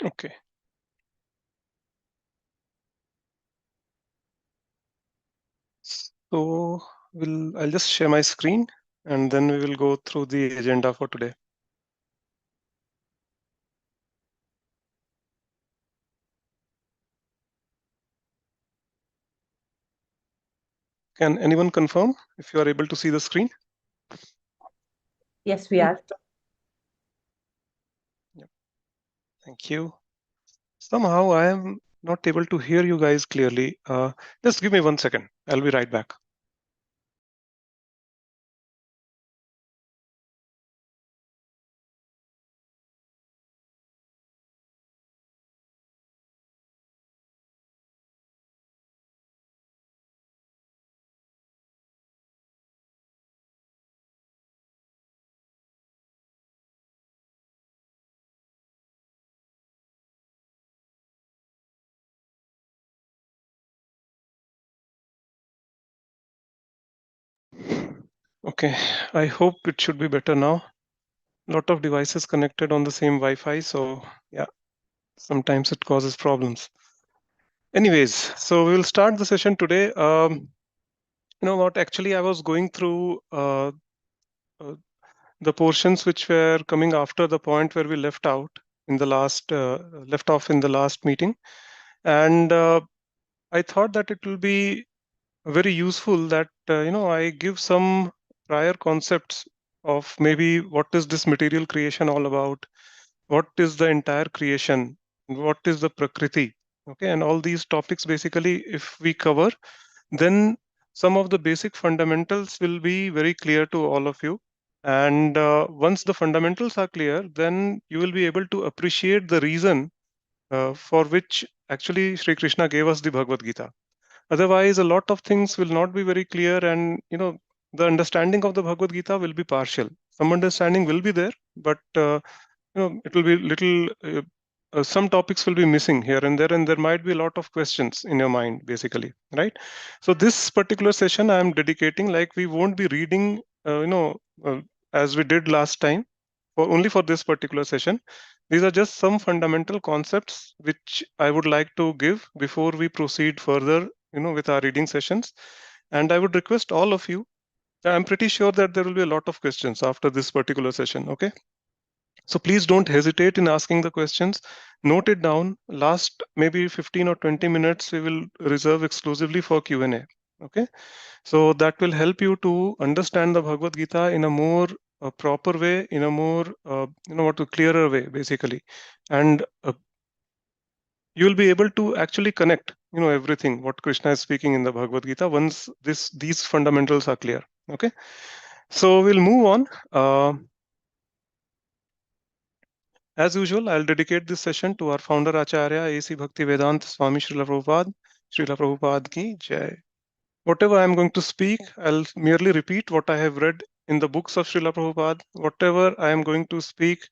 Okay. So I'll just share my screen and then we will go through the agenda for today. Can anyone confirm if you are able to see the screen? Yes, we are. Yep. Thank you. Somehow I am not able to hear you guys clearly. Just give me 1 second. I'll be right back. Okay, I hope it should be better now. Lot of devices connected on the same Wi-Fi, so yeah, sometimes it causes problems. Anyways, so we'll start the session today. You know what? Actually, I was going through uh, the portions which were coming after the point where we left out in the left off in the last meeting, and I thought that it will be very useful that I give some prior concepts of maybe what is this material creation all about, what is the entire creation, what is the prakriti, okay, and all these topics basically if we cover, then some of the basic fundamentals will be very clear to all of you. And once the fundamentals are clear, then you will be able to appreciate the reason for which actually Sri Krishna gave us the Bhagavad Gita. Otherwise, a lot of things will not be very clear, and the understanding of the Bhagavad Gita will be partial. Some understanding will be there, but it will be little. Some topics will be missing here and there, and there might be a lot of questions in your mind, basically, right? So this particular session I am dedicating, like we won't be reading, as we did last time, for only for this particular session. These are just some fundamental concepts which I would like to give before we proceed further, with our reading sessions. And I would request all of you. I'm pretty sure that there will be a lot of questions after this particular session. Okay. So please don't hesitate in asking the questions. Note it down. Last maybe 15 or 20 minutes we will reserve exclusively for Q&A. Okay. So that will help you to understand the Bhagavad Gita in a more proper way, in a more clearer way, basically, and you will be able to actually connect, everything what Krishna is speaking in the Bhagavad Gita once these fundamentals are clear. Okay, so we'll move on. As usual, I'll dedicate this session to our founder Acharya A.C. Bhaktivedanta Swami Srila Prabhupada. Srila Prabhupada ki jai. Whatever I'm going to speak, I'll merely repeat what I have read in the books of Srila Prabhupada. Whatever I am going to speak,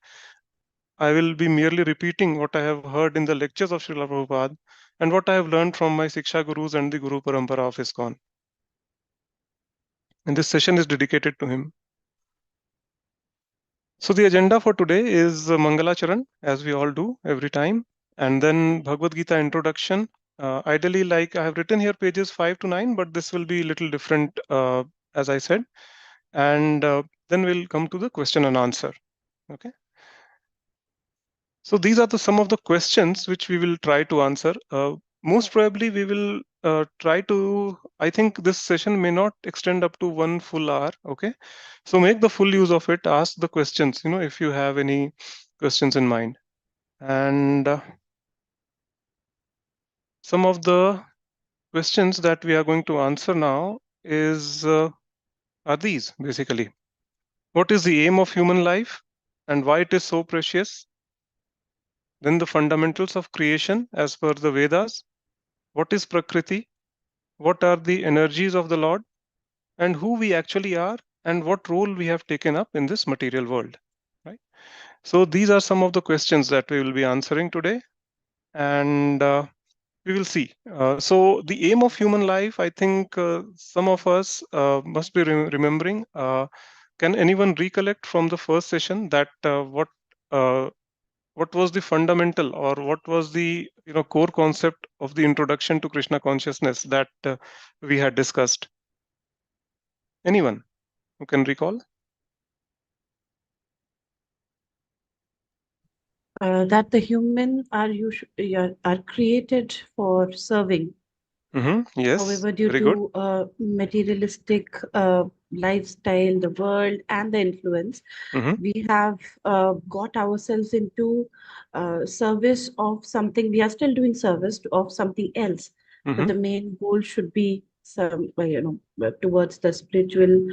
I will be merely repeating what I have heard in the lectures of Srila Prabhupada and what I have learned from my Siksha Gurus and the Guru Parampara of ISKCON. And this session is dedicated to him. So the agenda for today is Mangala Charan, as we all do every time, and then Bhagavad Gita introduction. Ideally, like I have written here pages 5 to 9, but this will be a little different, as I said. And then we'll come to the question and answer. Okay. So these are some of the questions which we will try to answer. Most probably we will try to, I think this session may not extend up to 1 full hour. Okay. So make the full use of it. Ask the questions, if you have any questions in mind. And some of the questions that we are going to answer now are these basically. What is the aim of human life and why it is so precious? Then the fundamentals of creation as per the Vedas. What is Prakriti? What are the energies of the Lord? And who we actually are and what role we have taken up in this material world. Right? So these are some of the questions that we will be answering today. And we will see. So the aim of human life, I think some of us must be remembering. Can anyone recollect from the first session that what what was the fundamental, or what was the core concept of the introduction to Krishna consciousness that we had discussed? Anyone who can recall? That the human are created for serving. Yes, However, due very good. to materialistic lifestyle, the world, and the influence, hmm we have got ourselves into service of something. We are still doing service of something else, but hmm the main goal should be some, towards the spiritual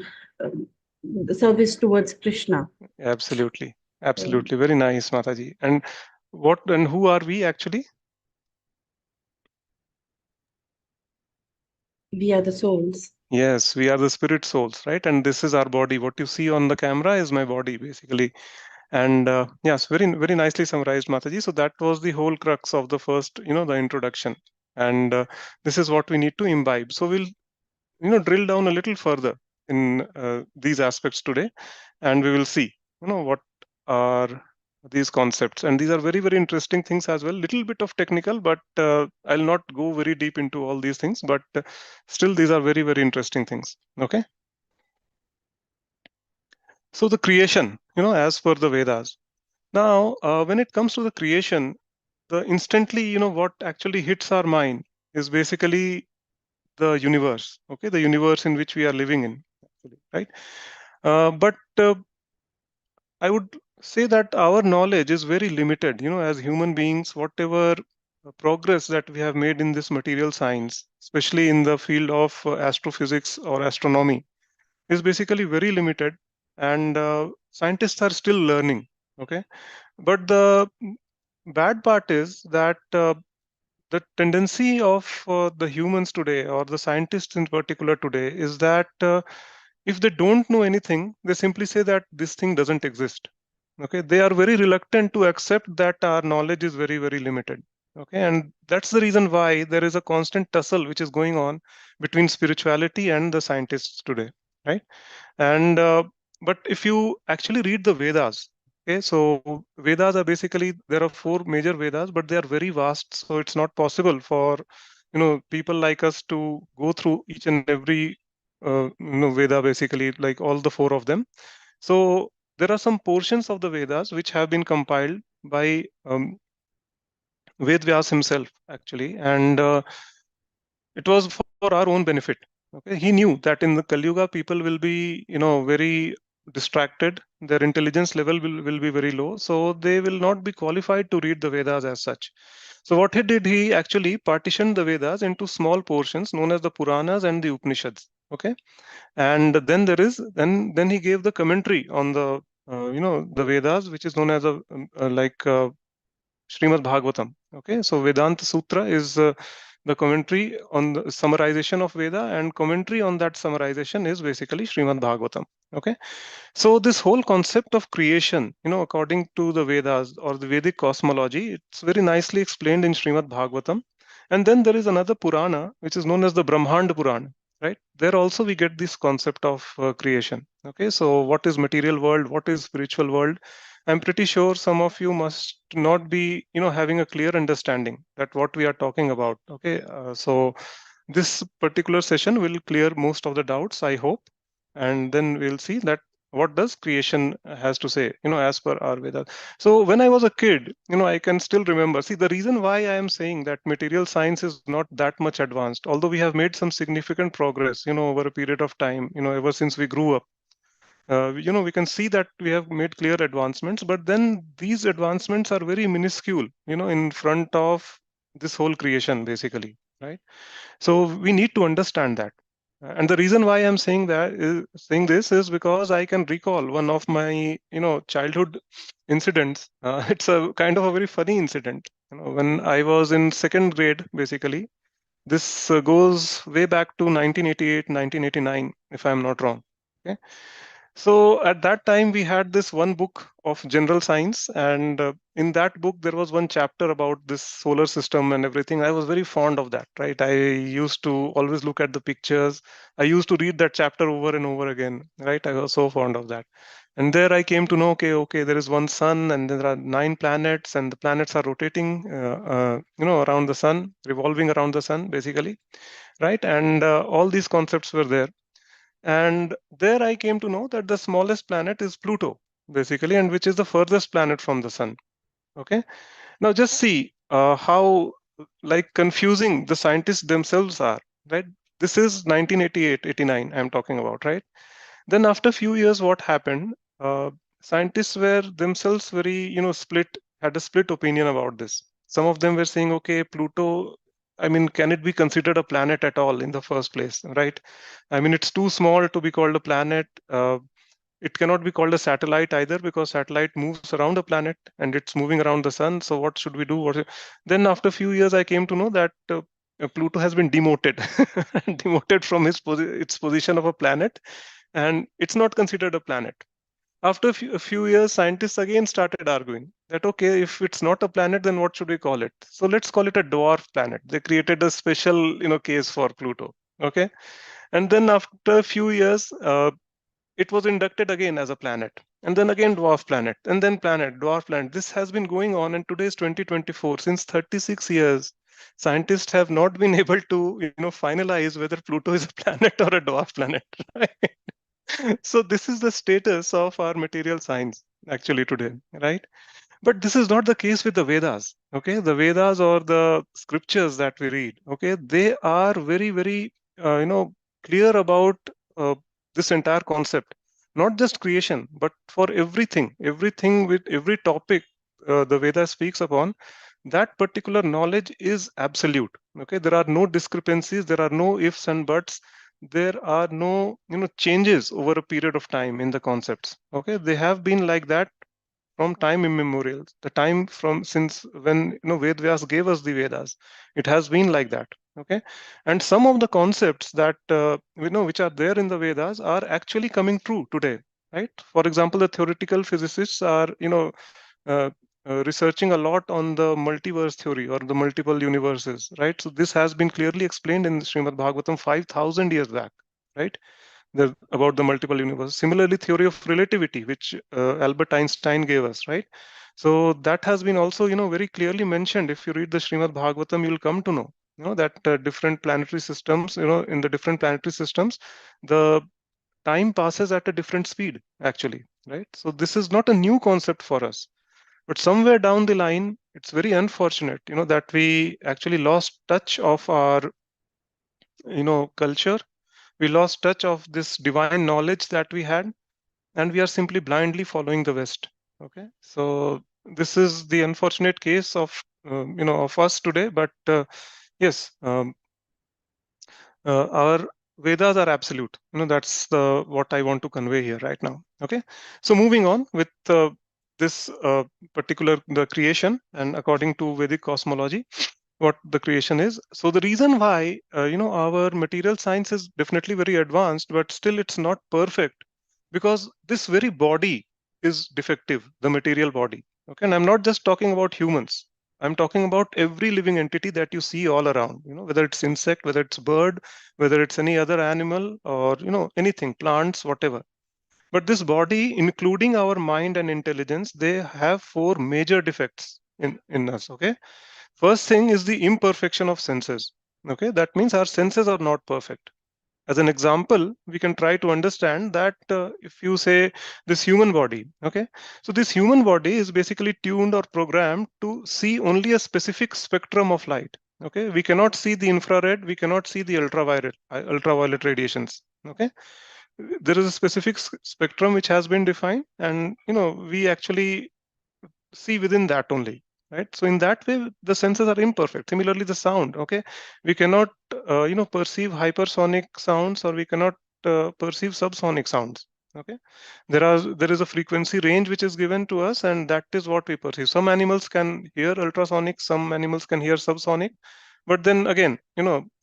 um, the service towards Krishna. Absolutely, So absolutely. Very nice, Mataji. And what and who are we actually? we are the souls. Yes, we are the spirit souls, right? And this is our body. What you see on the camera is my body, basically. And yes, very nicely summarized, Mataji. So that was the whole crux of the first, the introduction. And this is what we need to imbibe. So we'll, drill down a little further in these aspects today, and we will see, what are these concepts. And these are very interesting things as well. Little bit of technical, but I'll not go very deep into all these things. But still, these are very interesting things. Okay. So the creation, as per the Vedas. Now, when it comes to the creation, the instantly, what actually hits our mind is basically the universe. Okay, the universe in which we are living in, actually, right? But I would say that our knowledge is very limited. As human beings, whatever progress that we have made in this material science, especially in the field of astrophysics or astronomy, is basically very limited, and scientists are still learning. Okay, but the bad part is that the tendency of the humans today, or the scientists in particular today, is that if they don't know anything, they simply say that this thing doesn't exist. Okay, they are very reluctant to accept that our knowledge is very limited. Okay, and that's the reason why there is a constant tussle which is going on between spirituality and the scientists today, right? And but if you actually read the Vedas, okay, so Vedas are basically, there are four major Vedas, but they are very vast, so it's not possible for people like us to go through each and every Veda, basically, like all the four of them. So there are some portions of the Vedas which have been compiled by Ved Vyas himself, actually, and it was for our own benefit. Okay, he knew that in the Kali Yuga people will be very distracted, their intelligence level will be very low, so they will not be qualified to read the Vedas as such. So what he did, he actually partitioned the Vedas into small portions known as the Puranas and the Upanishads. Okay, and then then he gave the commentary on the the Vedas, which is known as Srimad Bhagavatam. Okay, so Vedanta Sutra is the commentary on the summarization of Veda, and commentary on that summarization is basically Srimad Bhagavatam. Okay, so this whole concept of creation, according to the Vedas or the Vedic cosmology, it's very nicely explained in Srimad Bhagavatam. And then there is another Purana, which is known as the Brahmanda Purana. Right there also we get this concept of creation. Okay, so what is material world? What is spiritual world? I'm pretty sure some of you must not be, having a clear understanding that what we are talking about. Okay, so this particular session will clear most of the doubts, I hope, and then we'll see that what does creation has to say, as per our Vedas. So when I was a kid, I can still remember. See, the reason why I am saying that material science is not that much advanced, although we have made some significant progress, over a period of time, ever since we grew up, we can see that we have made clear advancements, but then these advancements are very minuscule, in front of this whole creation, basically, right? So we need to understand that. And the reason why I'm saying this is because I can recall one of my, childhood incidents. It's a kind of a very funny incident. When I was in second grade, basically, this goes way back to 1988, 1989, if I'm not wrong. Okay. So at that time, we had this one book of general science, and in that book, there was one chapter about this solar system and everything. I was very fond of that, right? I used to always look at the pictures. I used to read that chapter over and over again, right? I was so fond of that. And there I came to know, okay, there is one sun, and there are 9 planets, and the planets are rotating, around the sun, revolving around the sun, basically, right? And all these concepts were there. And there I came to know that the smallest planet is Pluto, basically, and which is the furthest planet from the sun. Okay. Now just see how like confusing the scientists themselves are, right? This is 1988, 89 I'm talking about, right? Then after a few years, what happened? Scientists were themselves very, split, had a split opinion about this. Some of them were saying, okay, Pluto, I mean, can it be considered a planet at all in the first place, right? I mean, it's too small to be called a planet. It cannot be called a satellite either because satellite moves around a planet and it's moving around the sun. So what should we do? Then after a few years, I came to know that Pluto has been demoted, demoted from its position of a planet, and it's not considered a planet. After a few years, scientists again started arguing that, okay, if it's not a planet, then what should we call it? So let's call it a dwarf planet. They created a special, case for Pluto. Okay. And then after a few years, it was inducted again as a planet, and then again dwarf planet, and then planet, dwarf planet. This has been going on, and today is 2024. Since 36 years, scientists have not been able to, finalize whether Pluto is a planet or a dwarf planet. Right? So this is the status of our material science actually today, right? But this is not the case with the Vedas. Okay, the Vedas or the scriptures that we read, okay, they are very, very, clear about uh, this entire concept. Not just creation, but for everything with every topic the Veda speaks upon. That particular knowledge is absolute. Okay, there are no discrepancies. There are no ifs and buts. There are no, changes over a period of time in the concepts. Okay, they have been like that from time immemorial, the time from since when Ved Vyas gave us the Vedas, it has been like that. Okay, and some of the concepts that which are there in the Vedas are actually coming true today. Right. For example, the theoretical physicists are uh, researching a lot on the multiverse theory or the multiple universes. Right. So this has been clearly explained in Srimad Bhagavatam 5,000 years back. Right, about the multiple universe. Similarly, theory of relativity, which Albert Einstein gave us, right? So that has been also, very clearly mentioned. If you read the Srimad Bhagavatam, you'll come to know, that different planetary systems, in the different planetary systems, the time passes at a different speed, actually, right? So this is not a new concept for us. But somewhere down the line, it's very unfortunate, that we actually lost touch of our, culture. We lost touch of this divine knowledge that we had, and we are simply blindly following the West. Okay, so this is the unfortunate case of of us today. But yes, our Vedas are absolute. That's the what I want to convey here right now. Okay, so moving on with this particular the creation, and according to Vedic cosmology, what the creation is. So the reason why our material science is definitely very advanced, but still it's not perfect, because this very body is defective, the material body. Okay, and I'm not just talking about humans. I'm talking about every living entity that you see all around. Whether it's insect, whether it's bird, whether it's any other animal, or anything, plants, whatever. But this body, including our mind and intelligence, they have 4 major defects in us. Okay, first thing is the imperfection of senses. Okay, that means our senses are not perfect. As an example, we can try to understand that if you say this human body, okay, so this human body is basically tuned or programmed to see only a specific spectrum of light. Okay, we cannot see the infrared, we cannot see the ultraviolet radiations. Okay, there is a specific spectrum which has been defined, and we actually see within that only, right? So in that way, the senses are imperfect. Similarly, the sound, okay, we cannot perceive hypersonic sounds, or we cannot perceive subsonic sounds. Okay, there is a frequency range which is given to us, and that is what we perceive. Some animals can hear ultrasonic, some animals can hear subsonic, but then again,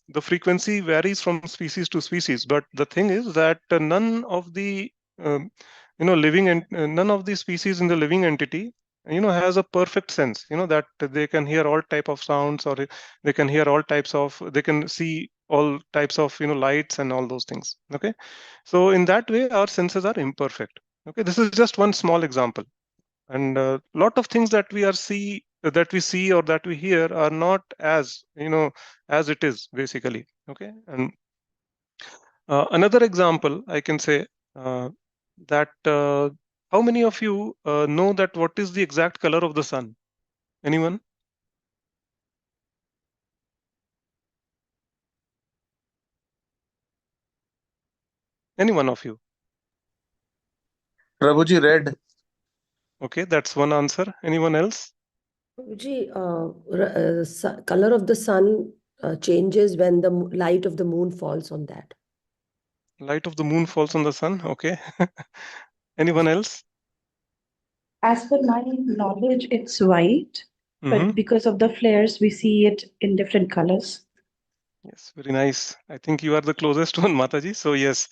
the frequency varies from species to species. But the thing is that none of the living and none of these species in the living entity, has a perfect sense, that they can hear all type of sounds, or they can hear all types of, they can see all types of, lights and all those things. Okay, so in that way, our senses are imperfect. Okay, this is just one small example, and a lot of things that we see or that we hear are not as, as it is basically. Okay, and another example I can say, that how many of you know that what is the exact color of the sun? Anyone? Any one of you? Prabhuji, red. Okay, that's one answer. Anyone else? Ji, color of the sun changes when the light of the moon falls on that. Light of the moon falls on the sun. Okay. Anyone else? As per my knowledge, it's white, Mm-hmm. but because of the flares, we see it in different colors. Yes, very nice. I think you are the closest one, Mataji. So yes,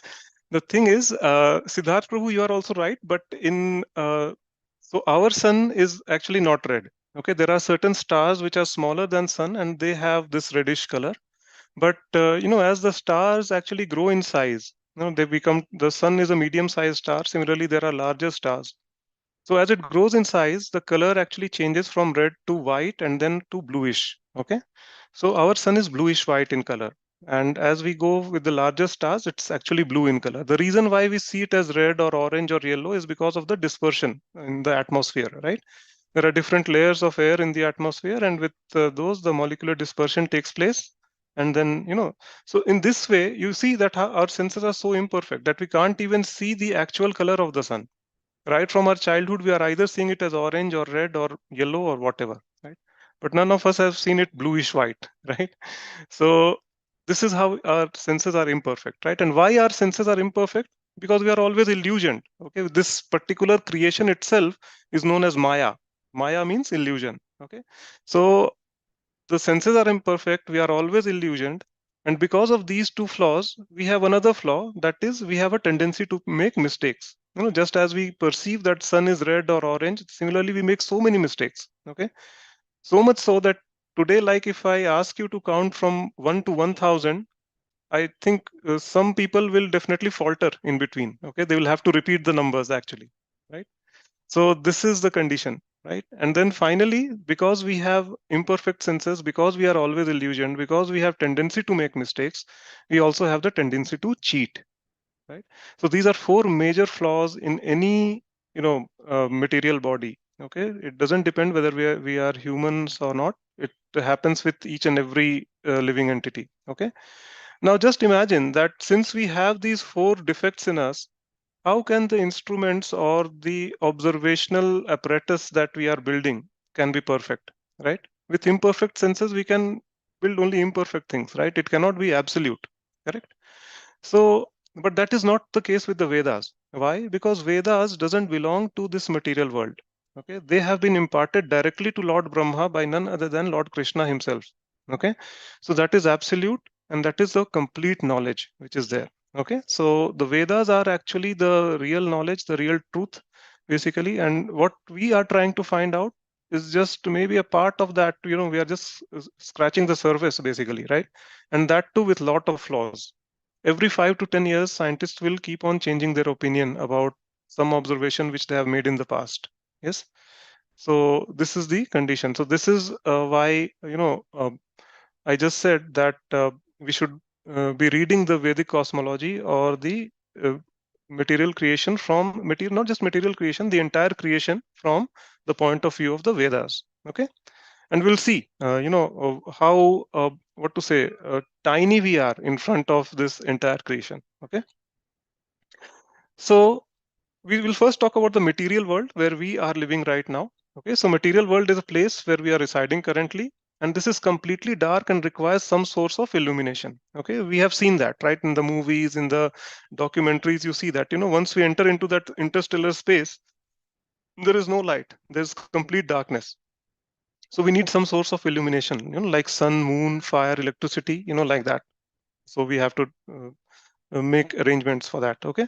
the thing is, Siddharth Prabhu, you are also right. But so our sun is actually not red. Okay, there are certain stars which are smaller than sun, and they have this reddish color. But as the stars actually grow in size, they become, the sun is a medium-sized star. Similarly, there are larger stars. So as it grows in size, the color actually changes from red to white and then to bluish. Okay. So our sun is bluish white in color. And as we go with the larger stars, it's actually blue in color. The reason why we see it as red or orange or yellow is because of the dispersion in the atmosphere, right? There are different layers of air in the atmosphere, and with those, the molecular dispersion takes place. And then, so in this way, you see that our senses are so imperfect that we can't even see the actual color of the sun. Right from our childhood, we are either seeing it as orange or red or yellow or whatever, right? But none of us have seen it bluish white, right? So this is how our senses are imperfect, right? And why our senses are imperfect? Because we are always illusioned. Okay, this particular creation itself is known as Maya. Maya means illusion. Okay, so the senses are imperfect, we are always illusioned, and because of these two flaws, we have another flaw, that is, we have a tendency to make mistakes. Just as we perceive that sun is red or orange, similarly we make so many mistakes. Okay, so much so that today, like, if I ask you to count from 1 to 1000, I think some people will definitely falter in between. Okay, they will have to repeat the numbers actually, right? So this is the condition, right? And then finally, because we have imperfect senses, because we are always illusioned, because we have tendency to make mistakes, we also have the tendency to cheat, right? So these are four major flaws in any, material body. Okay, it doesn't depend whether we are humans or not. It happens with each and every living entity. Okay. Now just imagine that since we have these four defects in us, how can the instruments or the observational apparatus that we are building can be perfect, right? With imperfect senses, we can build only imperfect things, right? It cannot be absolute, correct? So, but that is not the case with the Vedas. Why? Because Vedas doesn't belong to this material world. Okay, they have been imparted directly to Lord Brahma by none other than Lord Krishna himself. Okay, so that is absolute, and that is the complete knowledge which is there. Okay, so the Vedas are actually the real knowledge, the real truth, basically, and what we are trying to find out is just maybe a part of that. We are just scratching the surface, basically, right? And that too with lot of flaws. Every 5 to 10 years, scientists will keep on changing their opinion about some observation which they have made in the past. Yes. So this is the condition. So this is why, I just said that we should be reading the Vedic cosmology or the uh, material creation from material, not just material creation, the entire creation from the point of view of the Vedas. Okay, and we'll see, how, what to say, tiny we are in front of this entire creation. Okay, so we will first talk about the material world where we are living right now. Okay, so material world is a place where we are residing currently, and this is completely dark and requires some source of illumination. Okay, we have seen that, right, in the movies, in the documentaries. You see that, once we enter into that interstellar space, there is no light, there's complete darkness. So we need some source of illumination, like sun, moon, fire, electricity, like that. So we have to make arrangements for that. Okay,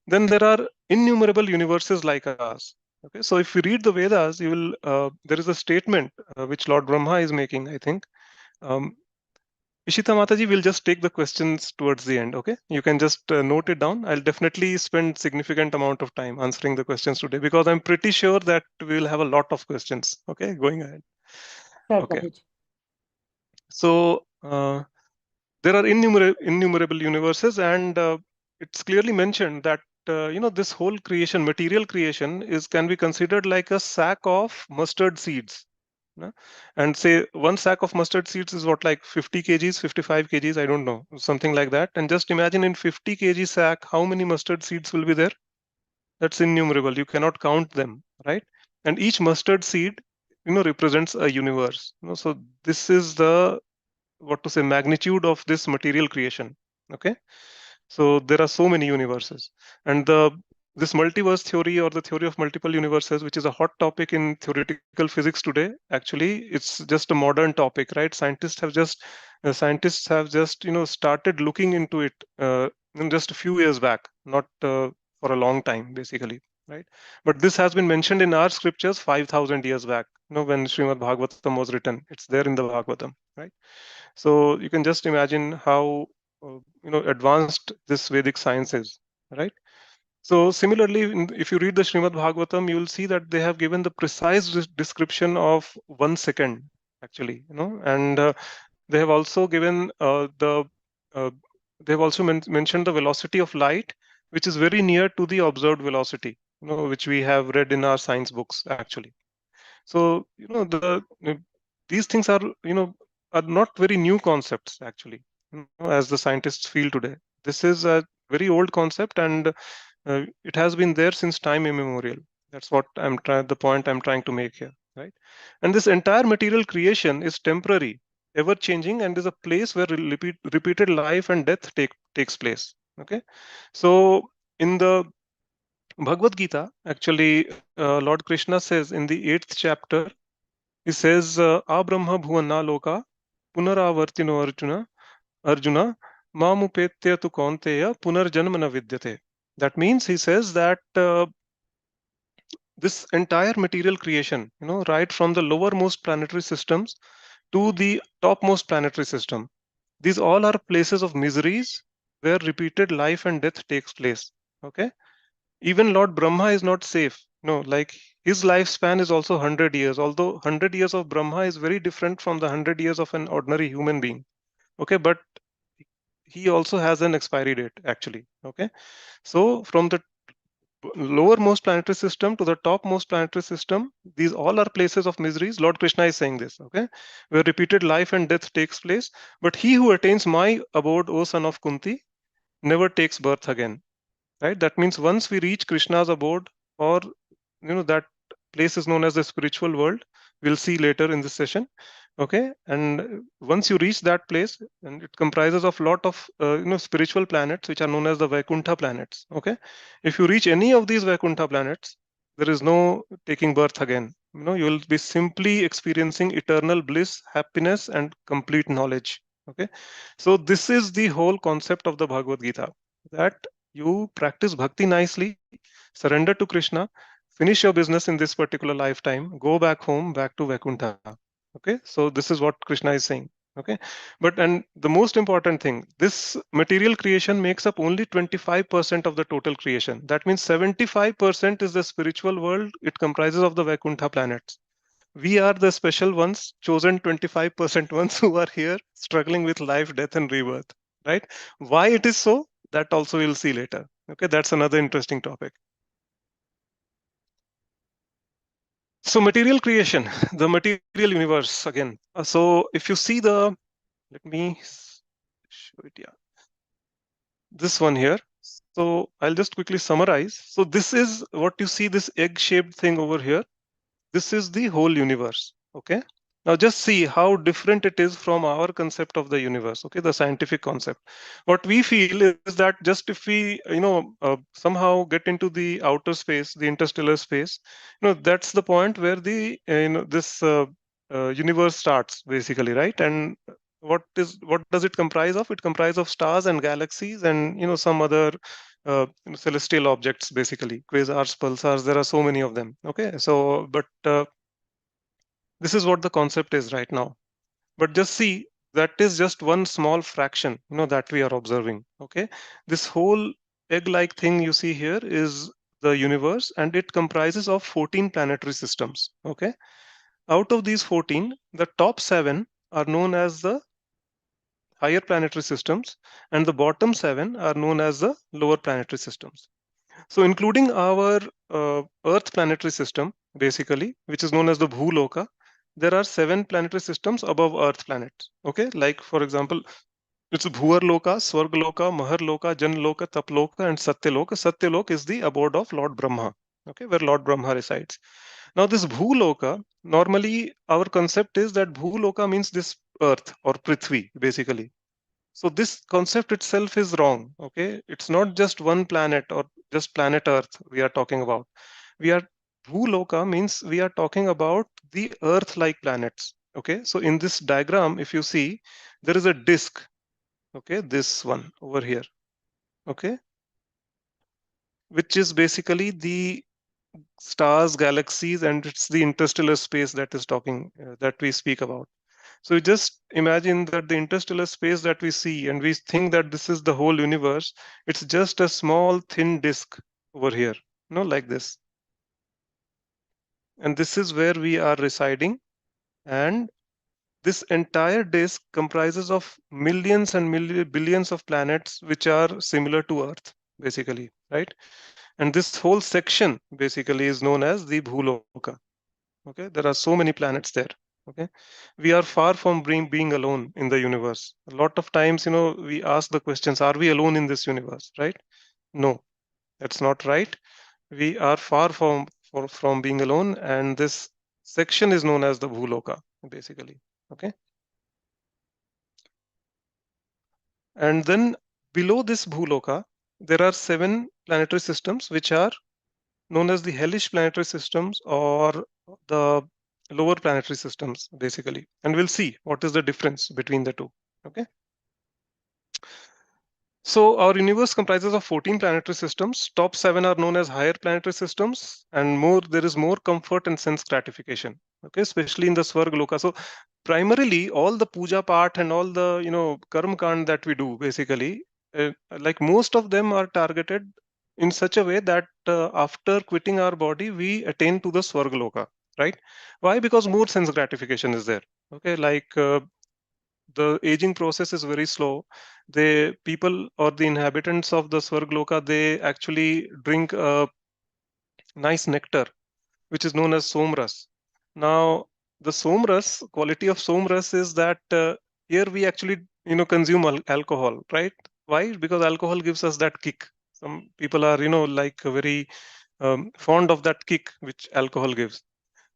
then there are innumerable universes like us. Okay, so if you read the Vedas, you will there is a statement which Lord Brahma is making, I think. Um, Ishita Mataji will just take the questions towards the end. Okay, you can just note it down. I'll definitely spend significant amount of time answering the questions today because I'm pretty sure that we will have a lot of questions. Okay, going ahead. Sure, Okay, Prabhuji. so there are innumerable universes, and it's clearly mentioned that this whole creation, material creation, is can be considered like a sack of mustard seeds. No? And say one sack of mustard seeds is what, like 50 kgs, 55 kgs, I don't know, something like that. And just imagine in 50 kg sack, how many mustard seeds will be there? That's innumerable. You cannot count them, right? And each mustard seed, represents a universe. So this is the, what to say, magnitude of this material creation. Okay, so there are so many universes, and the this multiverse theory, or the theory of multiple universes, which is a hot topic in theoretical physics today, actually it's just a modern topic, right? Scientists have just started looking into it in just a few years back, not for a long time basically, right? But this has been mentioned in our scriptures 5,000 years back, when Srimad Bhagavatam was written. It's there in the Bhagavatam, right? So you can just imagine how advanced this Vedic science is, right? So similarly, if you read the Srimad Bhagavatam, you will see that they have given the precise description of 1 second, actually, and they have also given uh, they have also mentioned the velocity of light, which is very near to the observed velocity, which we have read in our science books, actually. So these things are are not very new concepts, actually, as the scientists feel today. This is a very old concept, and it has been there since time immemorial. That's what the point I'm trying to make here, right? And this entire material creation is temporary, ever changing, and is a place where repeated life and death takes place. Okay, so in the Bhagavad Gita, actually, Lord Krishna says in the 8th chapter, he says, Abrahma bhuvana loka punaravartino Arjuna mamupetya tu kaunteya punarjanma na vidyate. That means he says that this entire material creation, right from the lowermost planetary systems to the topmost planetary system, these all are places of miseries where repeated life and death takes place. Okay, even Lord Brahma is not safe. No, like his lifespan is also 100 years, although 100 years of Brahma is very different from the 100 years of an ordinary human being. Okay, but he also has an expiry date, actually. Okay, so from the lowermost planetary system to the topmost planetary system, these all are places of miseries. Lord Krishna is saying this, okay, where repeated life and death takes place. But he who attains my abode, O son of Kunti, never takes birth again. Right? That means once we reach Krishna's abode, or that place is known as the spiritual world. We'll see later in this session. Okay, and once you reach that place, and it comprises of lot of spiritual planets which are known as the Vaikuntha planets. Okay, if you reach any of these Vaikuntha planets, there is no taking birth again. You will be simply experiencing eternal bliss, happiness, and complete knowledge. Okay, so this is the whole concept of the Bhagavad Gita, that you practice bhakti nicely, surrender to Krishna, finish your business in this particular lifetime, go back home, back to Vaikuntha. Okay, so this is what Krishna is saying. Okay, but and the most important thing, this material creation makes up only 25% of the total creation. That means 75% is the spiritual world. It comprises of the Vaikuntha planets. We are the special ones, chosen 25% ones who are here struggling with life, death, and rebirth. Right? Why it is so? That also we'll see later. Okay, that's another interesting topic. So material creation, the material universe again. So if you see let me show it. Yeah, this one here. So I'll just quickly summarize. So this is what you see, this egg-shaped thing over here. This is the whole universe. Okay. Now just see how different it is from our concept of the universe. Okay, the scientific concept. What we feel is that just if we, somehow get into the outer space, the interstellar space, that's the point where the, this universe starts basically, right? And what does it comprise of? It comprises of stars and galaxies and some other celestial objects, basically quasars, pulsars. There are so many of them. Okay, so but this is what the concept is right now. But just see, that is just one small fraction, that we are observing. Okay, this whole egg-like thing you see here is the universe, and it comprises of 14 planetary systems. Okay, out of these 14, the top 7 are known as the higher planetary systems, and the bottom 7 are known as the lower planetary systems. So, including our Earth planetary system, basically, which is known as the Bhuloka, there are 7 planetary systems above Earth planets. Okay, like for example, it's Bhuvarloka, Swargaloka, Maharloka, Janloka, Taploka, and Satyaloka. Satyaloka is the abode of Lord Brahma. Okay, where Lord Brahma resides. Now, this Bhuloka, normally our concept is that Bhuloka means this Earth or Prithvi, basically. So this concept itself is wrong. Okay, it's not just one planet or just planet Earth we are talking about. We are Bhuloka means we are talking about the Earth-like planets. Okay, so in this diagram, if you see, there is a disk. Okay, this one over here. Okay, which is basically the stars, galaxies, and it's the interstellar space that is talking that we speak about. So just imagine that the interstellar space that we see, and we think that this is the whole universe, it's just a small thin disk over here, like this. And this is where we are residing. And this entire disk comprises of millions and billions of planets which are similar to Earth, basically, right? And this whole section basically is known as the Bhuloka. Okay, there are so many planets there. Okay, we are far from being alone in the universe. A lot of times, we ask the questions, are we alone in this universe, right? No, that's not right. We are far from being alone, and this section is known as the Bhuloka, basically. Okay, and then below this Bhuloka, there are 7 planetary systems which are known as the hellish planetary systems or the lower planetary systems, basically. And we'll see what is the difference between the two. Okay. So our universe comprises of 14 planetary systems. Top 7 are known as higher planetary systems, and there is more comfort and sense gratification. Okay, especially in the Swargaloka. So primarily, all the puja part and all the karma kand that we do, basically, like most of them are targeted in such a way that after quitting our body, we attain to the Swargaloka. Right? Why? Because more sense gratification is there. Okay, like the aging process is very slow. The people or the inhabitants of the Swargaloka, they actually drink a nice nectar, which is known as somras. Now, the somras, quality of somras is that here we actually, consume alcohol, right? Why? Because alcohol gives us that kick. Some people are, like very fond of that kick which alcohol gives.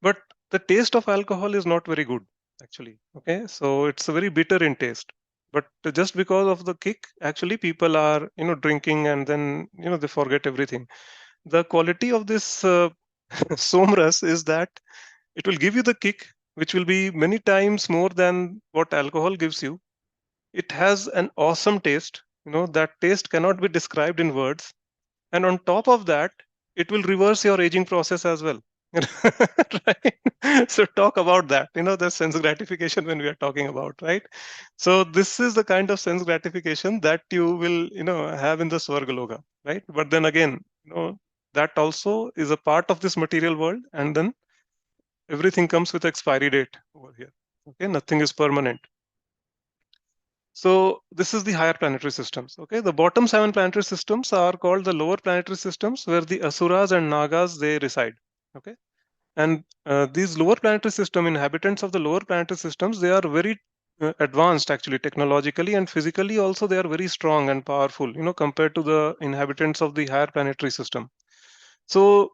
But the taste of alcohol is not very good, actually. Okay, so it's a very bitter in taste. But just because of the kick, actually people are drinking, and then they forget everything. The quality of this somras is that it will give you the kick, which will be many times more than what alcohol gives you. It has an awesome taste. That taste cannot be described in words. And on top of that, it will reverse your aging process as well. Right? So talk about that. The sense gratification when we are talking about, right? So this is the kind of sense gratification that you will, have in the Swargaloka, right? But then again, that also is a part of this material world, and then everything comes with expiry date over here. Okay, nothing is permanent. So this is the higher planetary systems. Okay, the bottom 7 planetary systems are called the lower planetary systems, where the asuras and nagas they reside. Okay, and these lower planetary system inhabitants of the lower planetary systems, they are very advanced, actually, technologically and physically. Also, they are very strong and powerful. Compared to the inhabitants of the higher planetary system. So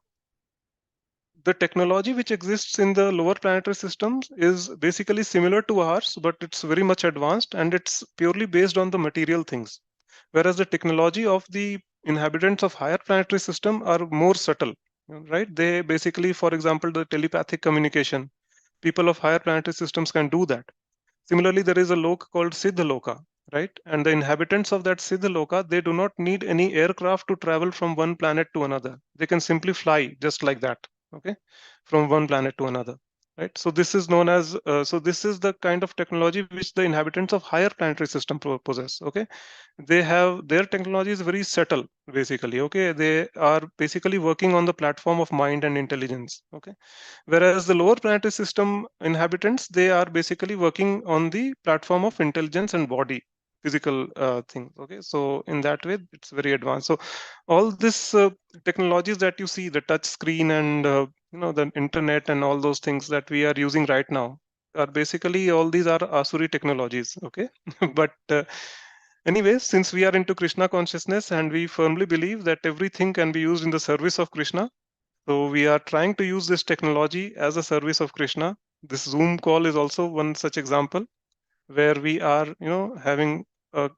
the technology which exists in the lower planetary systems is basically similar to ours, but it's very much advanced, and it's purely based on the material things. Whereas the technology of the inhabitants of higher planetary system are more subtle, right? They basically, for example, the telepathic communication, people of higher planetary systems can do that. Similarly, there is a loka called Siddhaloka. right? And the inhabitants of that Siddha Loka, they do not need any aircraft to travel from one planet to another. They can simply fly just like that, okay, from one planet to another, right? So this is known as, so this is the kind of technology which the inhabitants of higher planetary system possess, okay? They have, their technology is very subtle, basically, okay? They are basically working on the platform of mind and intelligence, okay? Whereas the lower planetary system inhabitants, they are basically working on the platform of intelligence and body, physical things, okay? So in that way, it's very advanced. So all this technologies that you see, the touch screen and the internet and all those things that we are using right now, are basically, all these are asuri technologies, okay? But anyways, since we are into Krishna consciousness and we firmly believe that everything can be used in the service of Krishna, so we are trying to use this technology as a service of Krishna. This Zoom call is also one such example, where we are, having a,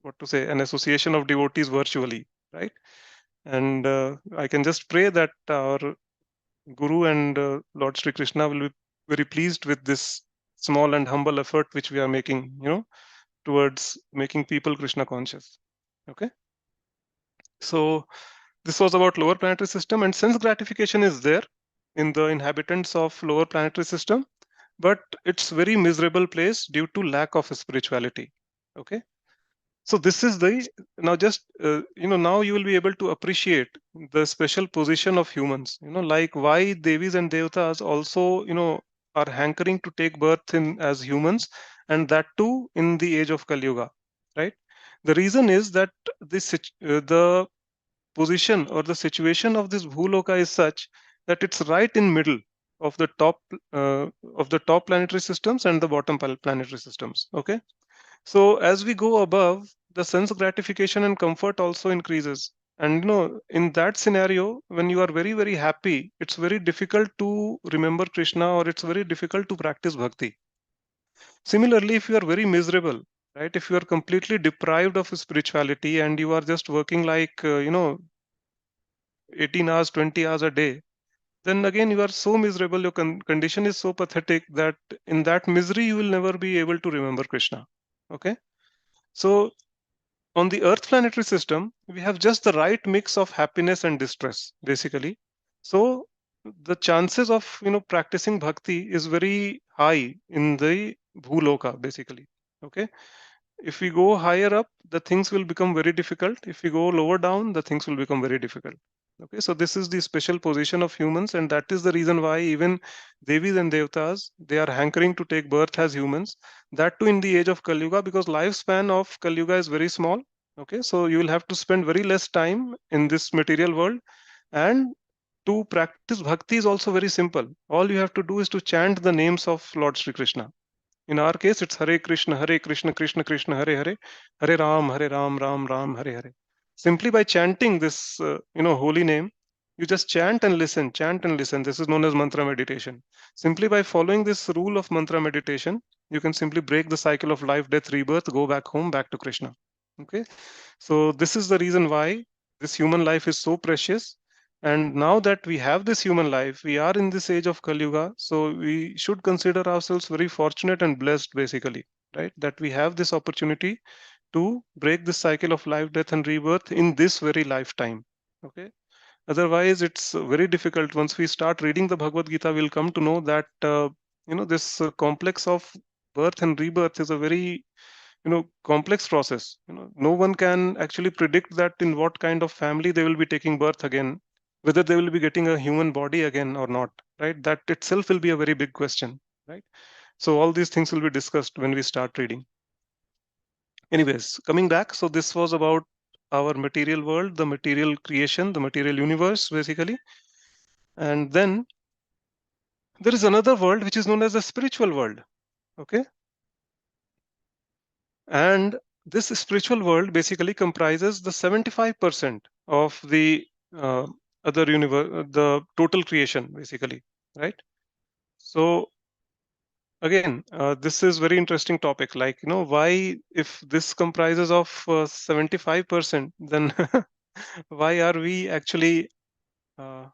what to say, an association of devotees virtually, right? And I can just pray that our Guru and Lord Sri Krishna will be very pleased with this small and humble effort which we are making, towards making people Krishna conscious. Okay. So this was about lower planetary system, and sense gratification is there in the inhabitants of lower planetary system, but it's very miserable place due to lack of spirituality. Okay. So this is the, now just now you will be able to appreciate the special position of humans, like why devis and devatas also are hankering to take birth in as humans, and that too in the age of Kali Yuga, right? The reason is that the position or the situation of this bhuloka is such that it's right in middle of the top planetary systems and the bottom planetary systems. Okay. So as we go above, the sense gratification and comfort also increases. And in that scenario, when you are very, very happy, it's very difficult to remember Krishna, or it's very difficult to practice bhakti. Similarly, if you are very miserable, right, if you are completely deprived of spirituality and you are just working like 18 hours, 20 hours a day, then again you are so miserable, your condition is so pathetic that in that misery you will never be able to remember Krishna. Okay. So on the earth planetary system, we have just the right mix of happiness and distress, basically. So the chances of practicing bhakti is very high in the bhuloka, basically. Okay. If we go higher up, the things will become very difficult. If we go lower down, the things will become very difficult. Okay, so this is the special position of humans, and that is the reason why even Devis and Devtas, they are hankering to take birth as humans. That too in the age of Kali Yuga, because lifespan of Kali Yuga is very small. Okay, so you will have to spend very less time in this material world, and to practice bhakti is also very simple. All you have to do is to chant the names of Lord Sri Krishna. In our case, it's Hare Krishna, Krishna Krishna, Hare Hare, Hare Ram, Ram Ram, Hare Hare. Simply by chanting this, holy name, you just chant and listen, chant and listen. This is known as mantra meditation. Simply by following this rule of mantra meditation, you can simply break the cycle of life, death, rebirth, go back home, back to Krishna. Okay. So this is the reason why this human life is so precious. And now that we have this human life, we are in this age of Kali Yuga. So we should consider ourselves very fortunate and blessed, basically, right? That we have this opportunity to break this cycle of life, death, and rebirth in this very lifetime. Okay. Otherwise, it's very difficult. Once we start reading the Bhagavad Gita, we'll come to know that this complex of birth and rebirth is a very complex process. No one can actually predict that in what kind of family they will be taking birth again, whether they will be getting a human body again or not, right? That itself will be a very big question, right? So all these things will be discussed when we start reading. Anyways, coming back, so this was about our material world, the material creation, the material universe, basically. And then there is another world which is known as the spiritual world. Okay. And this spiritual world basically comprises the 75% of the uh, other universe, the total creation, basically, right? So again, this is very interesting topic. Like, why, if this comprises of 75%, then why are we actually uh,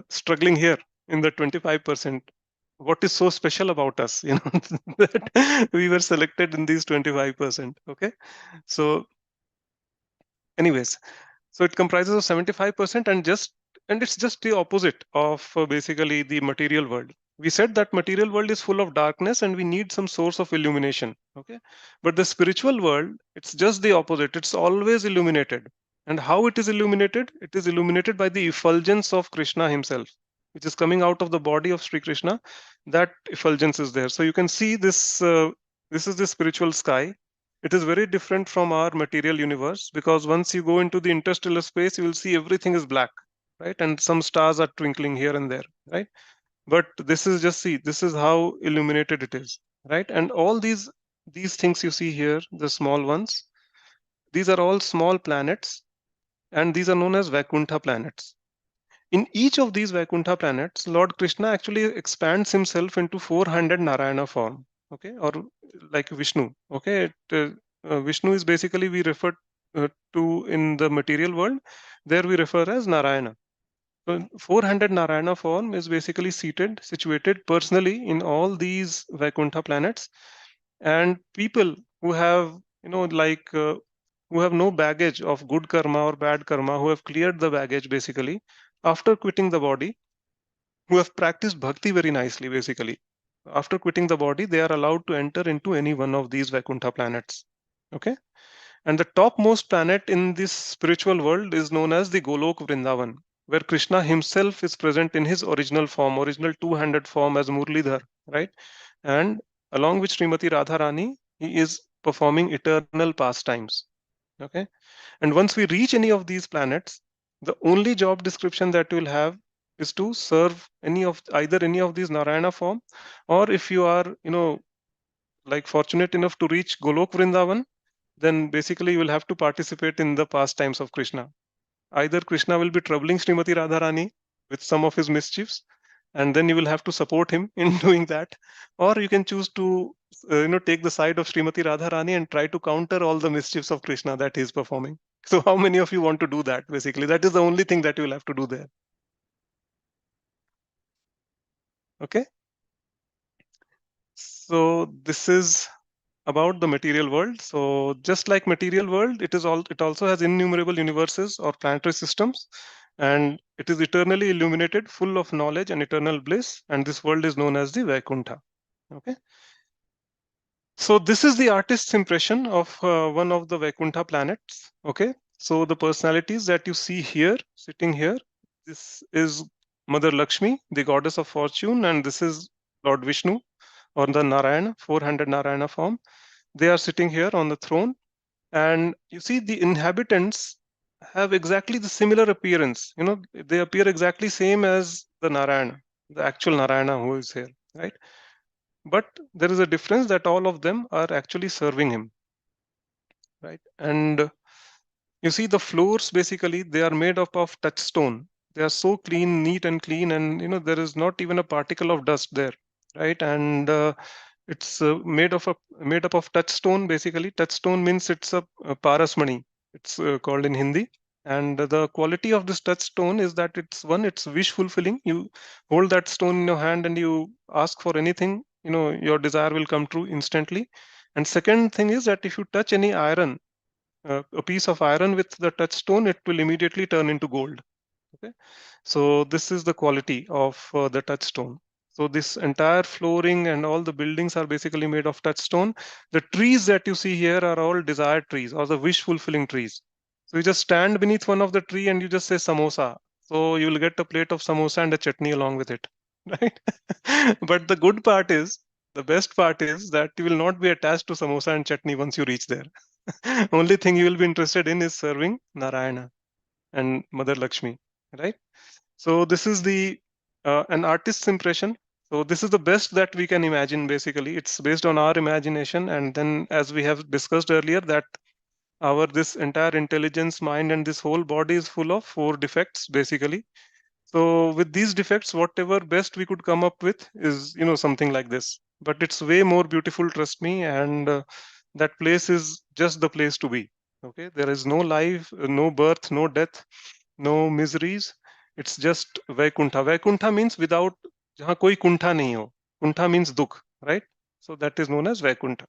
struggling here in the 25%? what is so special about us, that we were selected in these 25%. Okay, so anyways, so it comprises of 75%, and it's just the opposite of basically the material world. We said that material world is full of darkness and we need some source of illumination. Okay, but the spiritual world, it's just the opposite. It's always illuminated. And how it is illuminated? It is illuminated by the effulgence of Krishna himself, which is coming out of the body of Sri Krishna. That effulgence is there. So you can see this. This is the spiritual sky. It is very different from our material universe, because once you go into the interstellar space, you will see everything is black, right? And some stars are twinkling here and there, right? But this is just, see, this is how illuminated it is, right? And all these things you see here, the small ones, these are all small planets, and these are known as Vaikuntha planets. In each of these Vaikuntha planets, Lord Krishna actually expands himself into 400 Narayana form, okay, or like Vishnu, okay. Vishnu is basically, we refer to in the material world, there we refer as Narayana. So 400 Narayana form is basically situated personally in all these Vaikuntha planets, and people who have, who have no baggage of good karma or bad karma, who have cleared the baggage basically after quitting the body, who have practiced bhakti very nicely basically, after quitting the body, they are allowed to enter into any one of these Vaikuntha planets. Okay, and the topmost planet in this spiritual world is known as the Golok Vrindavan, where Krishna himself is present in his original form, original two-handed form as Murlidhar, right? And along with Srimati Radharani, he is performing eternal pastimes. Okay, and once we reach any of these planets, the only job description that you'll have is to serve either any of these Narayana form, or if you are, like fortunate enough to reach Golok Vrindavan, then basically you will have to participate in the pastimes of Krishna. Either Krishna will be troubling Srimati Radharani with some of his mischiefs, and then you will have to support him in doing that, or you can choose to take the side of Srimati Radharani and try to counter all the mischiefs of Krishna that he is performing. So how many of you want to do that? Basically, that is the only thing that you will have to do there. Okay, so this is about the material world. So just like material world, it also has innumerable universes or planetary systems, and it is eternally illuminated, full of knowledge and eternal bliss, and this world is known as the Vaikuntha. Okay, so this is the artist's impression of one of the Vaikuntha planets. Okay, so the personalities that you see here, sitting here, this is Mother Lakshmi, the goddess of fortune, and this is Lord Vishnu, or the Narayana, 400 Narayana form. They are sitting here on the throne, and you see the inhabitants have exactly the similar appearance. They appear exactly same as the Narayana, the actual Narayana who is here, right? But there is a difference that all of them are actually serving him, right? And you see the floors, basically they are made up of touchstone. They are so clean, neat and clean, and there is not even a particle of dust there, right? And it's made up of touchstone. Basically, touchstone means it's a parasmani. It's called in Hindi. And the quality of this touchstone is that it's wish fulfilling. You hold that stone in your hand and you ask for anything, your desire will come true instantly. And second thing is that if you touch any iron, a piece of iron with the touchstone, it will immediately turn into gold. Okay, so this is the quality of the touchstone. So this entire flooring and all the buildings are basically made of touchstone. The trees that you see here are all desired trees, or the wish fulfilling trees. So you just stand beneath one of the tree and you just say samosa. So you will get a plate of samosa and a chutney along with it, right? But the good part is, the best part is that you will not be attached to samosa and chutney once you reach there. Only thing you will be interested in is serving Narayana and Mother Lakshmi, right? So this is the an artist's impression. So this is the best that we can imagine. Basically, it's based on our imagination, and then, as we have discussed earlier, that our this entire intelligence, mind, and this whole body is full of 4 defects, basically. So with these defects, whatever best we could come up with is, something like this. But it's way more beautiful, trust me, and that place is just the place to be. Okay, there is no life, no birth, no death, no miseries. It's just Vaikuntha. Vaikuntha means without, jahan koi kuntha nahi ho. Kuntha means dukh, right? So that is known as Vaikuntha.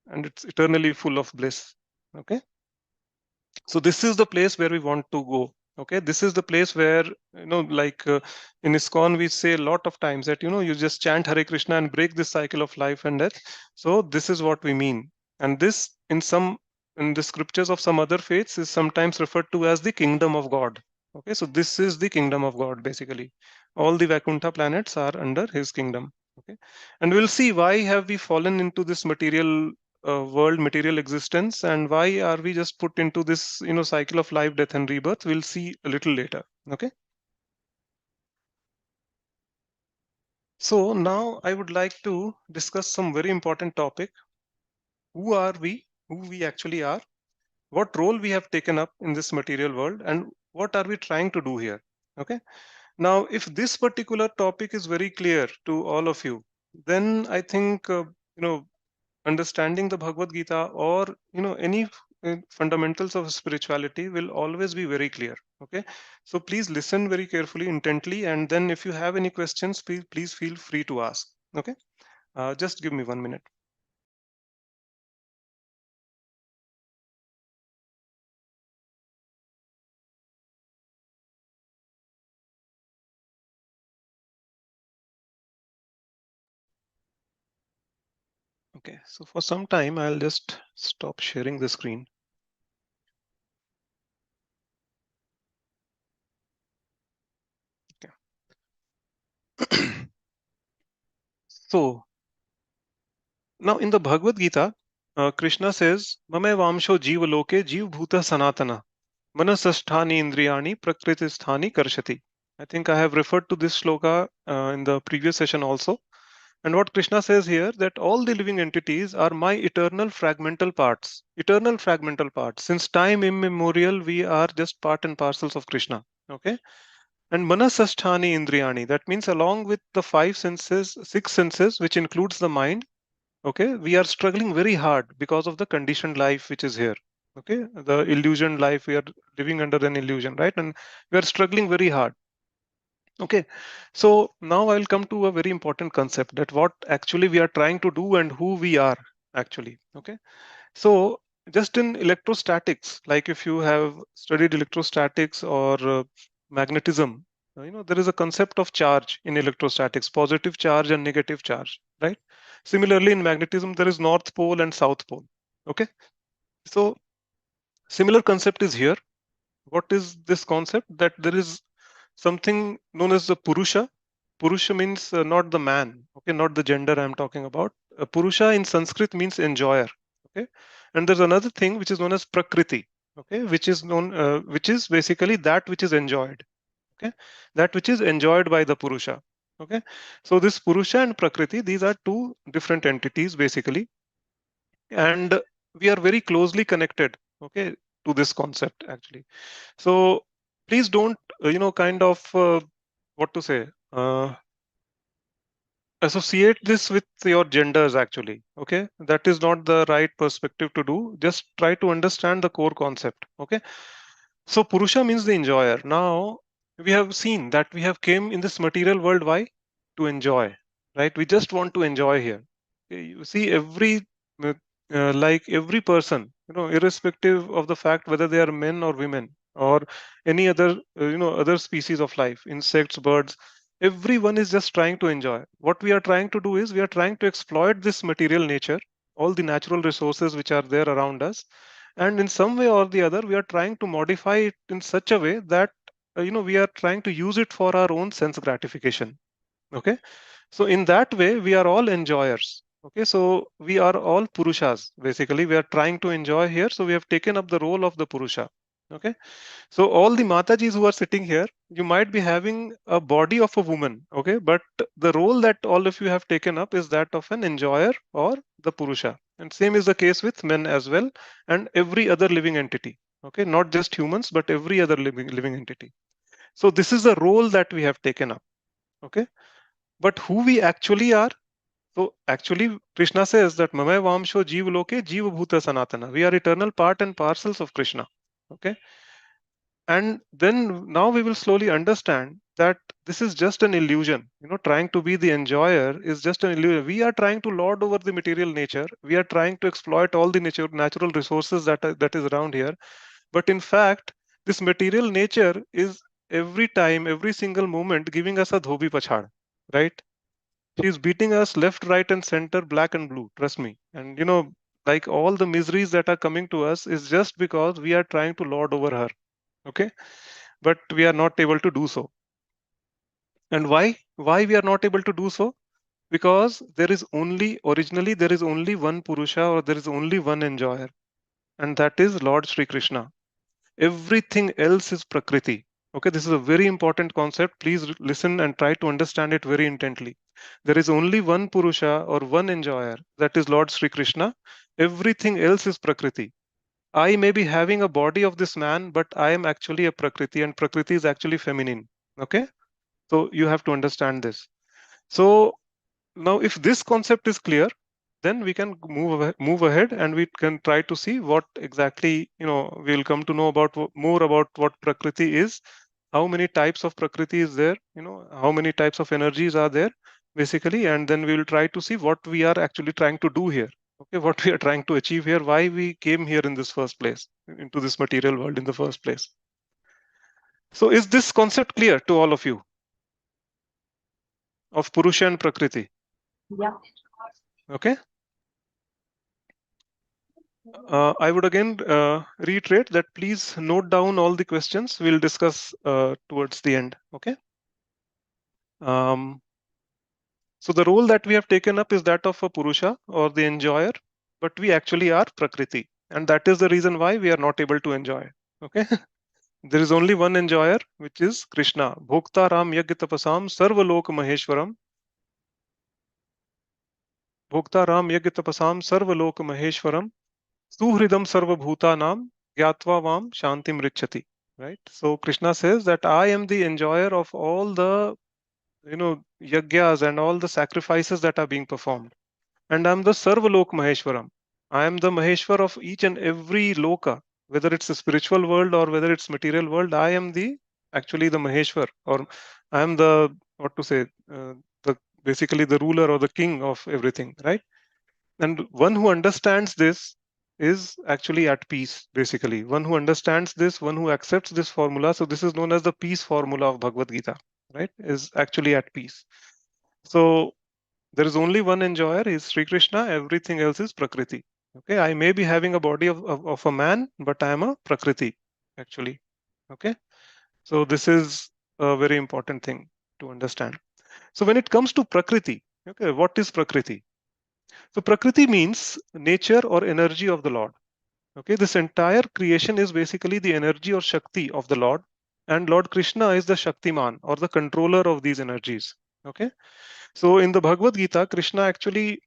And it's eternally full of bliss. Okay. So this is the place where we want to go. Okay. This is the place where, like in ISKCON, we say a lot of times that, you just chant Hare Krishna and break this cycle of life and death. So this is what we mean. And this in the scriptures of some other faiths is sometimes referred to as the kingdom of God. Okay. So this is the kingdom of God, basically. All the Vaikuntha planets are under his kingdom. Okay. And we'll see why have we fallen into this material world, material existence, and why are we just put into this cycle of life, death, and rebirth. We'll see a little later. Okay. So now I would like to discuss some very important topic. Who are we? Who we actually are? What role we have taken up in this material world, and what are we trying to do here? Okay. Now, if this particular topic is very clear to all of you, then I think understanding the Bhagavad Gita, or any fundamentals of spirituality will always be very clear. Okay. So please listen very carefully, intently, and then if you have any questions, please feel free to ask. Okay. Just give me 1 minute. Okay, so for some time I'll just stop sharing the screen. Okay. So now in the Bhagavad Gita, Krishna says, Mame Vamsho Jiva Loke Jiv Bhuta Sanatana Manasasthani Indriyani Prakritisthani Karshati. I think I have referred to this shloka in the previous session also. And what Krishna says here, that all the living entities are my eternal fragmental parts. Eternal fragmental parts. Since time immemorial, we are just part and parcels of Krishna. Okay. And Manasasthani Indriyani, that means along with the five senses, six senses, which includes the mind, okay, we are struggling very hard because of the conditioned life which is here. Okay, the illusion life, we are living under an illusion, right? And we are struggling very hard. Okay, so now I'll come to a very important concept, that what actually we are trying to do and who we are actually. Okay, so just in electrostatics, like if you have studied electrostatics or magnetism, there is a concept of charge in electrostatics, positive charge and negative charge, right? Similarly, in magnetism, there is north pole and south pole. Okay, so similar concept is here. What is this concept? That there is something known as the Purusha. Purusha means not the man, okay, not the gender I'm talking about. Purusha in Sanskrit means enjoyer, okay. And there's another thing which is known as Prakriti, okay, which is basically that which is enjoyed, okay, that which is enjoyed by the Purusha, okay. So this Purusha and Prakriti, these are two different entities basically, and we are very closely connected, okay, to this concept actually. So please don't kind of what to say, associate this with your genders actually. Okay, that is not the right perspective to do. Just try to understand the core concept. Okay, so Purusha means the enjoyer. Now we have seen that we have came in this material world. Why? To enjoy, right? We just want to enjoy here. You see, uh, like every person, irrespective of the fact whether they are men or women or any other, other species of life, insects, birds, everyone is just trying to enjoy. What we are trying to do is we are trying to exploit this material nature, all the natural resources which are there around us, and in some way or the other we are trying to modify it in such a way that we are trying to use it for our own sense gratification. Okay, so in that way we are all enjoyers. Okay, so we are all purushas basically. We are trying to enjoy here, so we have taken up the role of the purusha. Okay, so all the matajis who are sitting here, you might be having a body of a woman, okay, but the role that all of you have taken up is that of an enjoyer or the purusha. And same is the case with men as well, and every other living entity. Okay, not just humans, but every other living entity. So this is the role that we have taken up. Okay, but who we actually are. So actually, Krishna says that Mamay Vamsho Jiva Loke Jiva Bhuta Sanatana. We are eternal part and parcels of Krishna. Okay. And then now we will slowly understand that this is just an illusion. Trying to be the enjoyer is just an illusion. We are trying to lord over the material nature. We are trying to exploit all the natural resources that is around here. But in fact, this material nature is every time, every single moment giving us a dhobi pachhad, right? She's beating us left, right, and center, black and blue. Trust me. And like all the miseries that are coming to us is just because we are trying to lord over her. Okay, but we are not able to do so. And why we are not able to do so? Because originally there is only one Purusha, or there is only one enjoyer, and that is Lord Sri Krishna. Everything else is Prakriti. Okay, this is a very important concept. Please listen and try to understand it very intently. There is only one Purusha or one enjoyer, that is Lord Sri Krishna. Everything else is Prakriti. I may be having a body of this man, but I am actually a Prakriti, and Prakriti is actually feminine. Okay, so you have to understand this. So now, if this concept is clear, then we can move ahead, and we can try to see what exactly, we'll come to know about more about what Prakriti is, how many types of Prakriti is there, how many types of energies are there, basically, and then we will try to see what we are actually trying to do here. Okay, what we are trying to achieve here, why we came here in this first place, into this material world in the first place. So, is this concept clear to all of you of Purusha and Prakriti? Yeah. Okay. I would again reiterate that please note down all the questions we'll discuss towards the end. Okay. So the role that we have taken up is that of a Purusha, or the enjoyer, but we actually are Prakriti. And that is the reason why we are not able to enjoy. Okay. There is only one enjoyer, which is Krishna. Bhokta Ram Yagya Tapasam Sarvalok Maheshwaram. Bhokta Ram Yagya Tapasam Sarvalok Maheshwaram. Suhridam Sarvabhutanam Gyatva Vam Shantim Richati. Right. So Krishna says that I am the enjoyer of all the yagyas and all the sacrifices that are being performed. And I'm the Sarvalok Maheshwaram. I am the Maheshwar of each and every loka, whether it's the spiritual world or whether it's material world. I am actually the Maheshwar, or I am the, what to say, the basically the ruler or the king of everything, right? And one who understands this is actually at peace, basically. One who understands this, one who accepts this formula. So this is known as the peace formula of Bhagavad Gita, right? Is actually at peace. So there is only one enjoyer, is Sri Krishna. Everything else is Prakriti. Okay, I may be having a body of a man, but I am a Prakriti, actually. Okay, so this is a very important thing to understand. So when it comes to Prakriti, okay, what is Prakriti? So Prakriti means nature or energy of the Lord. Okay, this entire creation is basically the energy or Shakti of the Lord, and Lord Krishna is the Shaktiman, or the controller of these energies. Okay, so in the Bhagavad Gita, Krishna actually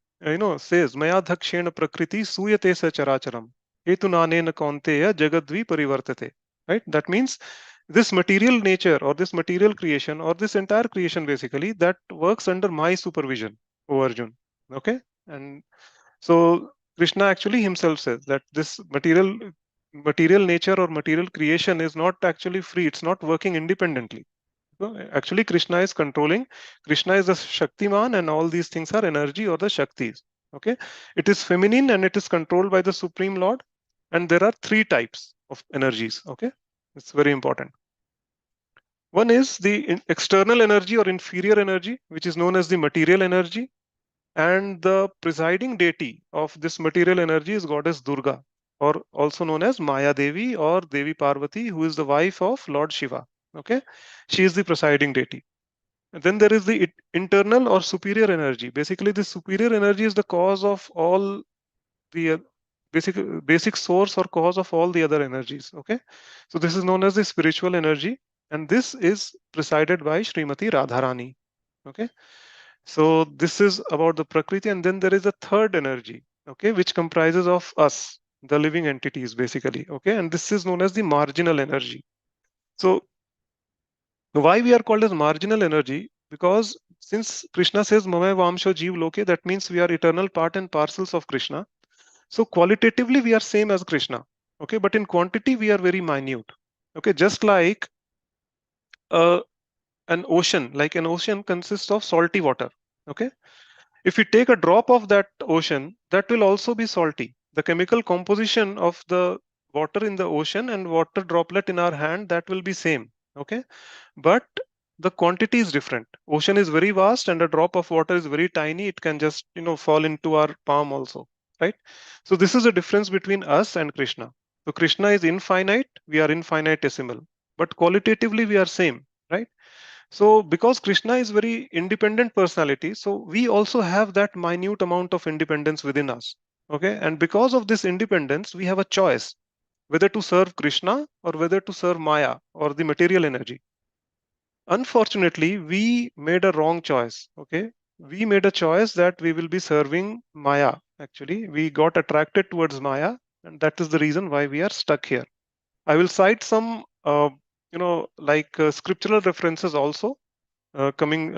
says, Maya dhakshena prakriti suyate sa characharam hetunanena kaunteya jagadvi parivartate. Right? That means this material nature, or this material creation, or this entire creation basically, that works under my supervision, O Arjun. Okay, and so Krishna actually himself says that this material nature or material creation is not actually free. It's not working independently. So actually, Krishna is controlling. Krishna is the Shaktiman, and all these things are energy or the Shaktis. Okay, it is feminine and it is controlled by the Supreme Lord. And there are three types of energies. Okay, it's very important. One is the external energy or inferior energy, which is known as the material energy. And the presiding deity of this material energy is goddess Durga, or also known as Maya Devi or Devi Parvati, who is the wife of Lord Shiva. Okay, she is the presiding deity. And then there is the internal or superior energy. Basically, the superior energy is the cause of all the basic source or cause of all the other energies. Okay, so this is known as the spiritual energy, and this is presided by Srimati Radharani. Okay, so this is about the Prakriti, and then there is a third energy, okay, which comprises of us, the living entities, basically. Okay, and this is known as the marginal energy. So why we are called as marginal energy? Because since Krishna says Mame Vamsho Jeev Loke, that means we are eternal part and parcels of Krishna. So qualitatively we are same as Krishna. Okay, but in quantity we are very minute. Okay, just like a an ocean, like an ocean consists of salty water. Okay. If we take a drop of that ocean, that will also be salty. The chemical composition of the water in the ocean and water droplet in our hand, that will be same. Okay. But the quantity is different. Ocean is very vast and a drop of water is very tiny. It can just, fall into our palm also, right? So this is the difference between us and Krishna. So Krishna is infinite, we are infinitesimal, but qualitatively we are same, right? So because Krishna is very independent personality, so we also have that minute amount of independence within us. Okay. And because of this independence, we have a choice whether to serve Krishna or whether to serve Maya or the material energy. Unfortunately, we made a wrong choice. Okay. We made a choice that we will be serving Maya. Actually, we got attracted towards Maya, and that is the reason why we are stuck here. I will cite some, scriptural references also coming,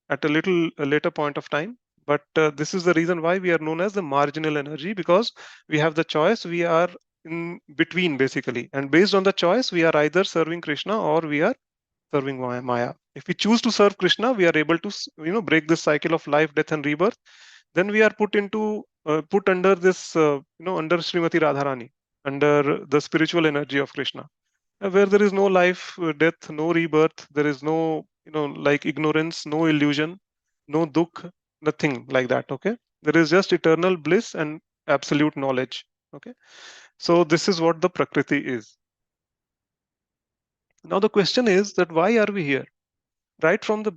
at a little later point of time. But this is the reason why we are known as the marginal energy, because we have the choice. We are in between basically, and based on the choice, we are either serving Krishna or we are serving Maya. If we choose to serve Krishna, we are able to, break this cycle of life, death, and rebirth. Then we are put under this, under Srimati Radharani, under the spiritual energy of Krishna, where there is no life, death, no rebirth. There is no, like ignorance, no illusion, no dukh, nothing like that. Okay, there is just eternal bliss and absolute knowledge. Okay, so this is what the Prakriti is. Now the question is that why are we here? Right from the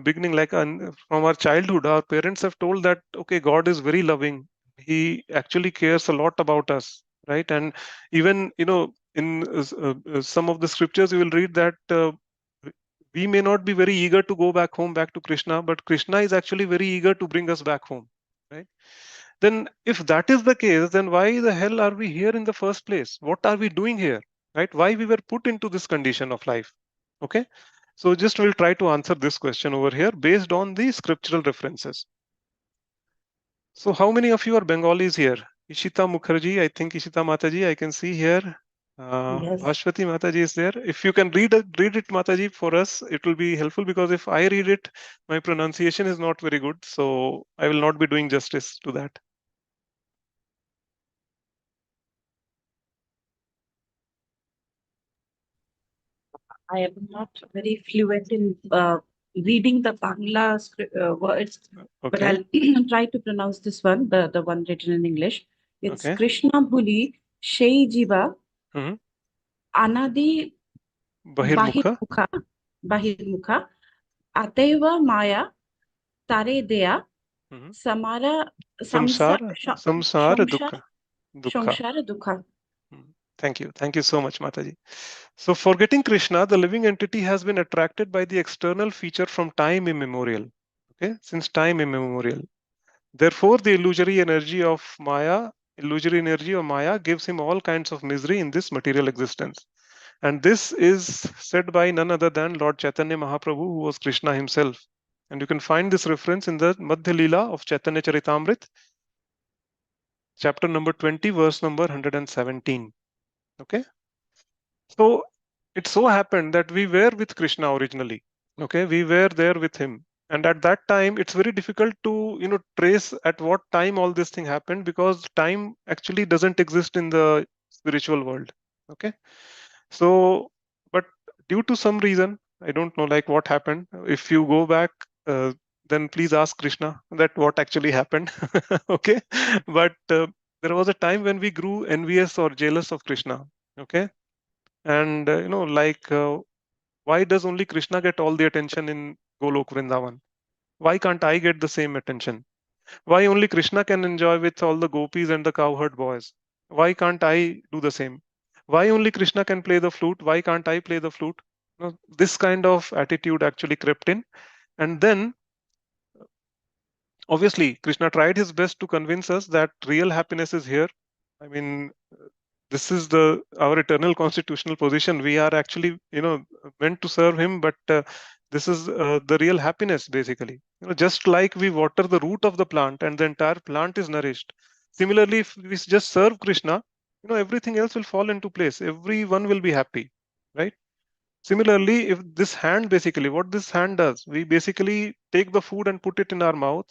beginning, like from our childhood, our parents have told that, okay, God is very loving. He actually cares a lot about us, right? And even, in some of the scriptures, you will read that we may not be very eager to go back home, back to Krishna, but Krishna is actually very eager to bring us back home, right? Then if that is the case, then why the hell are we here in the first place? What are we doing here, right? Why we were put into this condition of life? Okay, so just we'll try to answer this question over here based on the scriptural references. So how many of you are Bengalis here? Ishita Mukherjee, I think Ishita Mataji, I can see here. Yes. Bhashwati Mataji is there. If you can read it, Mataji, for us, it will be helpful, because if I read it, my pronunciation is not very good. So I will not be doing justice to that. I am not very fluent in reading the Bangla words, but Okay. I'll try to pronounce this one, the one written in English. It's Okay. Krishna Bhuli Shei Jiva Hmm. Anadi Bahirmukha. Bahirmukha Ateva Maya Tare Dea Hmm. Samara Samsara Dukha. Dukha. Samshara Dukha. Thank you. Thank you so much, Mataji. So, forgetting Krishna, the living entity has been attracted by the external feature from time immemorial. Okay, since time immemorial. Therefore, the illusory energy of Maya gives him all kinds of misery in this material existence. And this is said by none other than Lord Chaitanya Mahaprabhu, who was Krishna himself. And you can find this reference in the Madhya Leela of Chaitanya Charitamrit, chapter number 20, verse number 117. Okay. So it so happened that we were with Krishna originally. Okay, we were there with him. And at that time, it's very difficult to, trace at what time all this thing happened, because time actually doesn't exist in the spiritual world. Okay. So, but due to some reason, I don't know like what happened. If you go back, then please ask Krishna that what actually happened. Okay. But there was a time when we grew envious or jealous of Krishna. Okay. And, why does only Krishna get all the attention in Golok Vrindavan? Why can't I get the same attention? Why only Krishna can enjoy with all the gopis and the cowherd boys? Why can't I do the same? Why only Krishna can play the flute? Why can't I play the flute? This kind of attitude actually crept in. And then, obviously, Krishna tried his best to convince us that real happiness is here. I mean, this is our eternal constitutional position. We are actually, meant to serve him, but this is the real happiness, basically. Just like we water the root of the plant and the entire plant is nourished. Similarly, if we just serve Krishna, everything else will fall into place. Everyone will be happy, right? Similarly, if this hand, basically what this hand does, we basically take the food and put it in our mouth,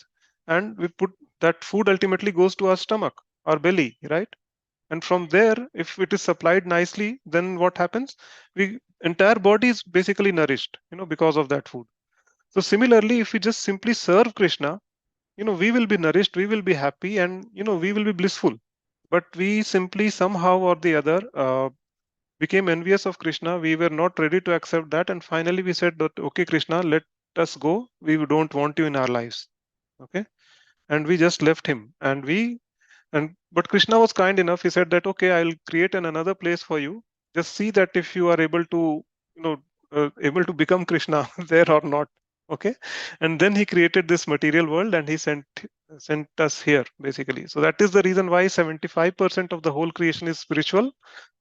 and we put that food ultimately goes to our stomach, our belly, right? And from there, if it is supplied nicely, then what happens? We entire body is basically nourished, because of that food. So similarly, if we just simply serve Krishna, we will be nourished, we will be happy, and we will be blissful. But we simply somehow or the other became envious of Krishna. We were not ready to accept that, and finally we said that, okay, Krishna, let us go. We don't want you in our lives. Okay, and we just left him, and but Krishna was kind enough. He said that, okay, I'll create another place for you. Just see that if you are able to, able to become Krishna there or not. Okay, and then he created this material world, and he sent us here basically. So that is the reason why 75% of the whole creation is spiritual,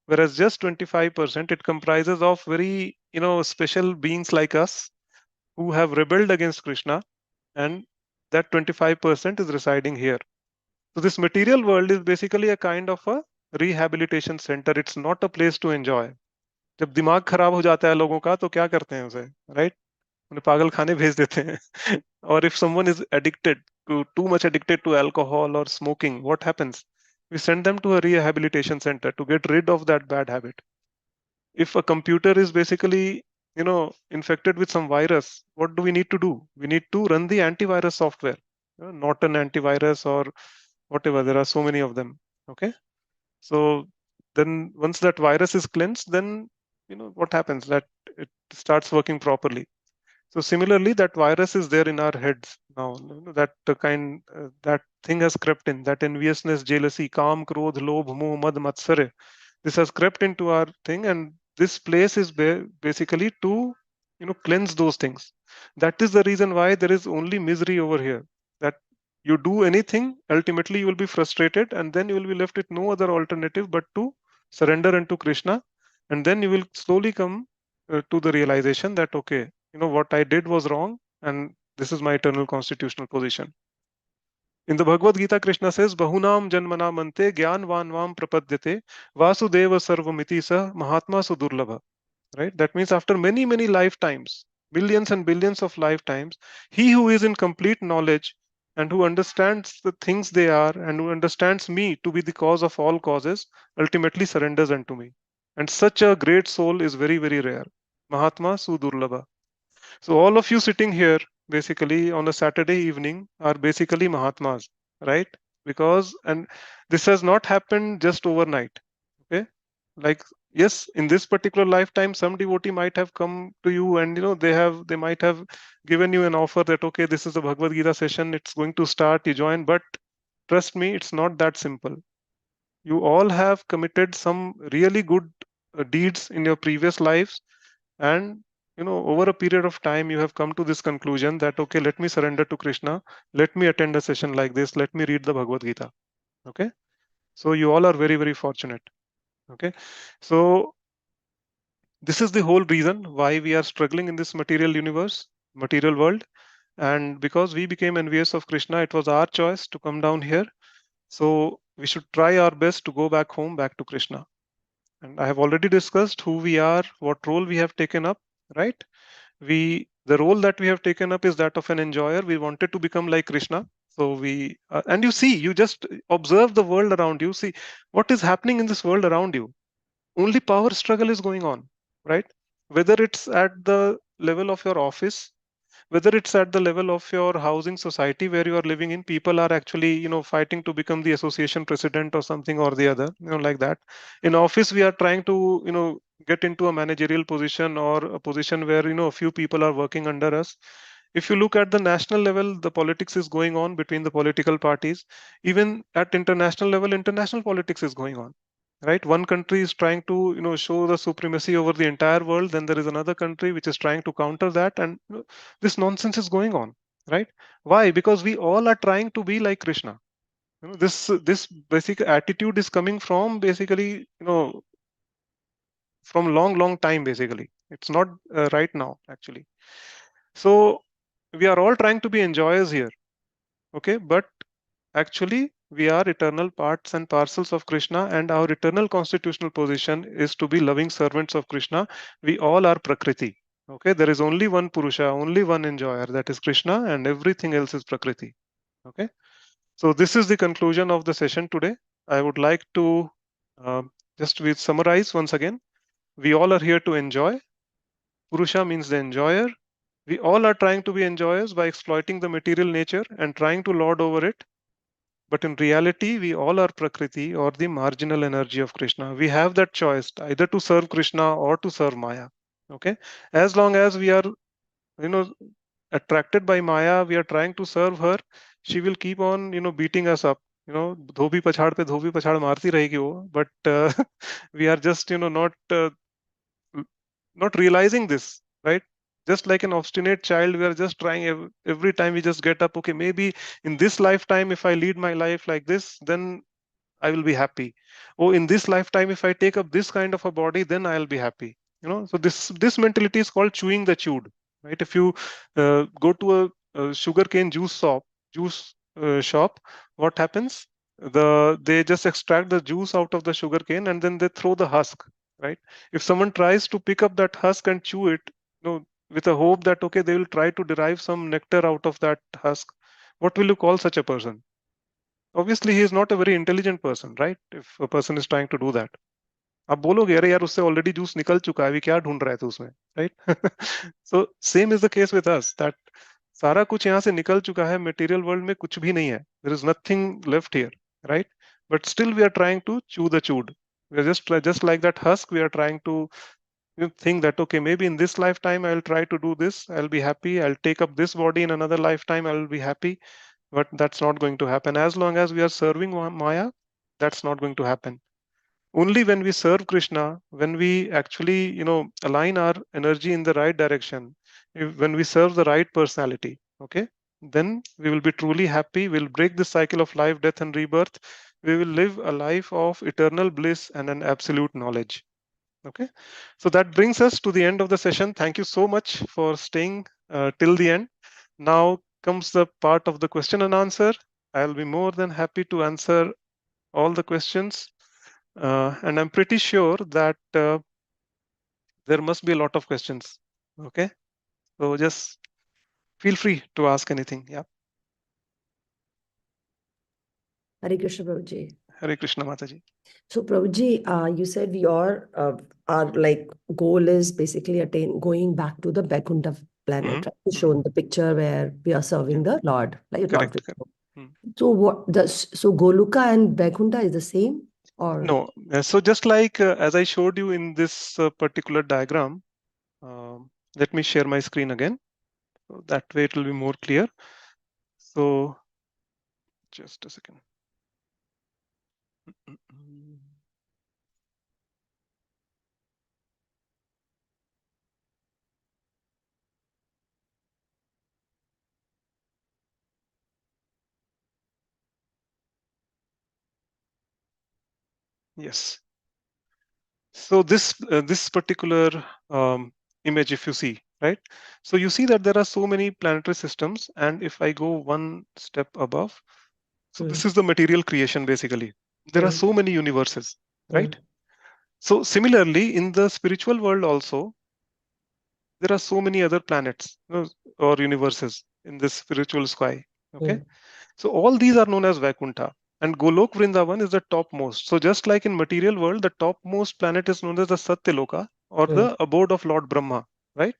whereas just 25% it comprises of very special beings like us who have rebelled against Krishna, and that 25% is residing here. So this material world is basically a kind of a rehabilitation center. It's not a place to enjoy. जब दिमाग खराब हो जाता है लोगों का तो क्या करते हैं उसे, राइट? उन्हें पागल खाने भेज देते हैं. Or if someone is addicted to too much addicted to alcohol or smoking, what happens? We send them to a rehabilitation center to get rid of that bad habit. If a computer is basically infected with some virus, what do we need to do? We need to run the antivirus software, not an antivirus or whatever. There are so many of them. Okay, so then once that virus is cleansed, then what happens, that it starts working properly. So similarly, that virus is there in our heads now. That that thing has crept in, that enviousness, jealousy, kam, krodh, lobh, moh, mad, matsarya. This has crept into our thing, and this place is basically to cleanse those things. That is the reason why there is only misery over here. That you do anything, ultimately you will be frustrated, and then you will be left with no other alternative but to surrender unto Krishna, and then you will slowly come to the realization that, okay, what I did was wrong, and this is my eternal constitutional position. In the Bhagavad Gita, Krishna says, Bahunam Janmana Mante Gyanvanvam Prapadyate Vasudeva Sarvamiti Sa Mahatma Sudurlabha. Right? That means after many, many lifetimes, billions and billions of lifetimes, he who is in complete knowledge and who understands the things they are and who understands me to be the cause of all causes ultimately surrenders unto me. And such a great soul is very, very rare. Mahatma Sudurlabha. So all of you sitting here basically on a Saturday evening are basically Mahatmas, right? Because, and this has not happened just overnight. Okay, like, yes, in this particular lifetime, some devotee might have come to you, and they might have given you an offer that, okay, this is a Bhagavad Gita session, it's going to start, you join. But trust me, it's not that simple. You all have committed some really good deeds in your previous lives, and over a period of time you have come to this conclusion that, okay, let me surrender to Krishna, let me attend a session like this, let me read the Bhagavad Gita. Okay, so you all are very, very fortunate. Okay, so this is the whole reason why we are struggling in this material universe, material world. And because we became envious of Krishna, it was our choice to come down here. So we should try our best to go back home, back to Krishna. And I have already discussed who we are, what role we have taken up, right? The role that we have taken up is that of an enjoyer. We wanted to become like Krishna. So and you just observe the world around you. See what is happening in this world around you. Only power struggle is going on, right? Whether it's at the level of your office, whether it's at the level of your housing society where you are living in, people are actually fighting to become the association president or something or the other, like that. In office, we are trying to get into a managerial position or a position where a few people are working under us. If you look at the national level, the politics is going on between the political parties. Even at international level, international politics is going on, right? One country is trying to show the supremacy over the entire world, then there is another country which is trying to counter that, and this nonsense is going on, right? Why? Because we all are trying to be like Krishna. This basic attitude is coming from basically from long time. Basically, it's not right now actually. So we are all trying to be enjoyers here. Okay, but actually we are eternal parts and parcels of Krishna, and our eternal constitutional position is to be loving servants of Krishna. We all are Prakriti. Okay, there is only one Purusha, only one enjoyer, that is Krishna, and everything else is Prakriti. Okay, so this is the conclusion of the session today. I would like to just summarize once again. We all are here to enjoy. Purusha means the enjoyer. We all are trying to be enjoyers by exploiting the material nature and trying to lord over it. But in reality, we all are Prakriti or the marginal energy of Krishna. We have that choice either to serve Krishna or to serve Maya. Okay. As long as we are, you know, attracted by Maya, we are trying to serve her, she will keep on, beating us up. धोबी पछाड़ पे धोबी पछाड़ मारती रहेगी वो, but we are just, not realizing this, right? Just like an obstinate child, we are just trying every time we just get up. Okay, maybe in this lifetime, if I lead my life like this, then I will be happy. Oh, in this lifetime, if I take up this kind of a body, then I'll be happy. So this mentality is called chewing the chewed, right? If you go to a sugarcane juice shop, what happens? They just extract the juice out of the sugarcane and then they throw the husk, right? If someone tries to pick up that husk and chew it, with a hope that okay, they will try to derive some nectar out of that husk, what will you call such a person? Obviously he is not a very intelligent person, right? If a person is trying to do that, आप बोलोगे अरे यार उससे already juice निकल चुका है, अभी क्या ढूंढ रहा है तू उसमें, right? So same is the case with us, that सारा कुछ यहाँ से निकल चुका है, मटेरियल वर्ल्ड में कुछ भी नहीं है, there is nothing left here, right? But still we are trying to chew the chewed. We are just like that husk. We are trying to think that okay, maybe in this lifetime I'll try to do this, I'll be happy, I'll take up this body in another lifetime, I'll be happy. But that's not going to happen. As long as we are serving Maya, that's not going to happen. Only when we serve Krishna, when we actually align our energy in the right direction, when we serve the right personality, okay, then we will be truly happy. We'll break the cycle of life, death and rebirth. We will live a life of eternal bliss and an absolute knowledge. Okay, so that brings us to the end of the session. Thank you so much for staying till the end. Now comes the part of the question and answer. I'll be more than happy to answer all the questions, and I'm pretty sure that there must be a lot of questions. Okay, so just feel free to ask anything. Yeah. Hare Krishna, Prabhuji. Hare Krishna, Mataji. So, Prabhuji, you said your our like goal is basically going back to the Vaikuntha planet. Mhm, Right? You shown the picture where we are serving the Lord, like Lord Correct. Vishnu. Mm. So Goluka and Vaikuntha is the same, or No, so just like as I showed you in this particular diagram, let me share my screen again. So that way it will be more clear. So just a second. Yes. So this particular image, if you see, right? So you see that there are so many planetary systems, and if I go one step above, so this is the material creation basically. There are so many universes, right? So similarly, in the spiritual world also, there are so many other planets, or universes in this spiritual sky. Okay. So all these are known as Vaikuntha, and Golok Vrindavan is the topmost. So just like in material world, the topmost planet is known as the Satyaloka, or the abode of Lord Brahma, right?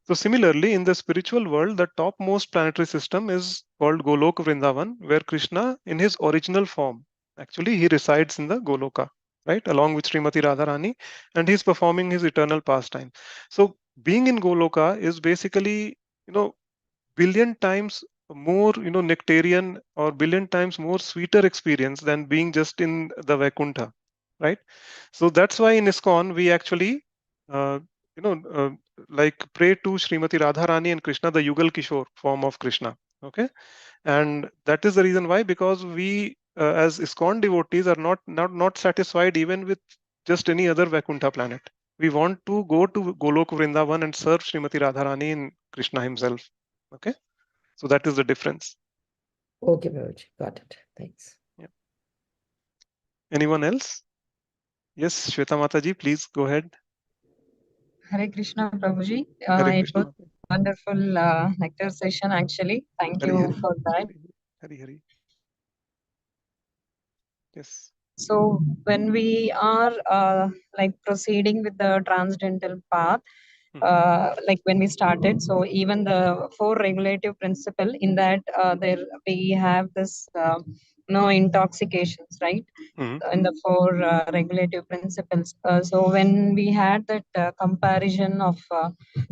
So similarly, in the spiritual world, the topmost planetary system is called Golok Vrindavan, where Krishna, in his original form, actually he resides in the Goloka, right, along with Srimati Radharani, and he's performing his eternal pastime. So being in Goloka is basically, billion times more, nectarian, or billion times more sweeter experience than being just in the Vaikuntha, right? So that's why in ISKCON we actually, uh, you know, uh, like pray to Srimati Radharani and Krishna, the Yugal Kishore form of Krishna. Okay, and that is the reason why, because we as ISKCON devotees are not satisfied even with just any other Vaikuntha planet. We want to go to Golok Vrindavan and serve Srimati Radharani and Krishna himself. Okay, so that is the difference. Okay, Prabhuji, got it. Thanks. Yeah. Anyone else? Yes, Shweta Mataji, please go ahead. Hare Krishna, Prabhuji. Hare It was Krishna. wonderful lecture session, actually. Thank Hari you Hari. for that. Hari Hari. Yes. So, when we are like proceeding with the transcendental path, like when we started, so even the four regulative principle in that there we have this no intoxications, right? In the four regulative principles. So when we had that comparison of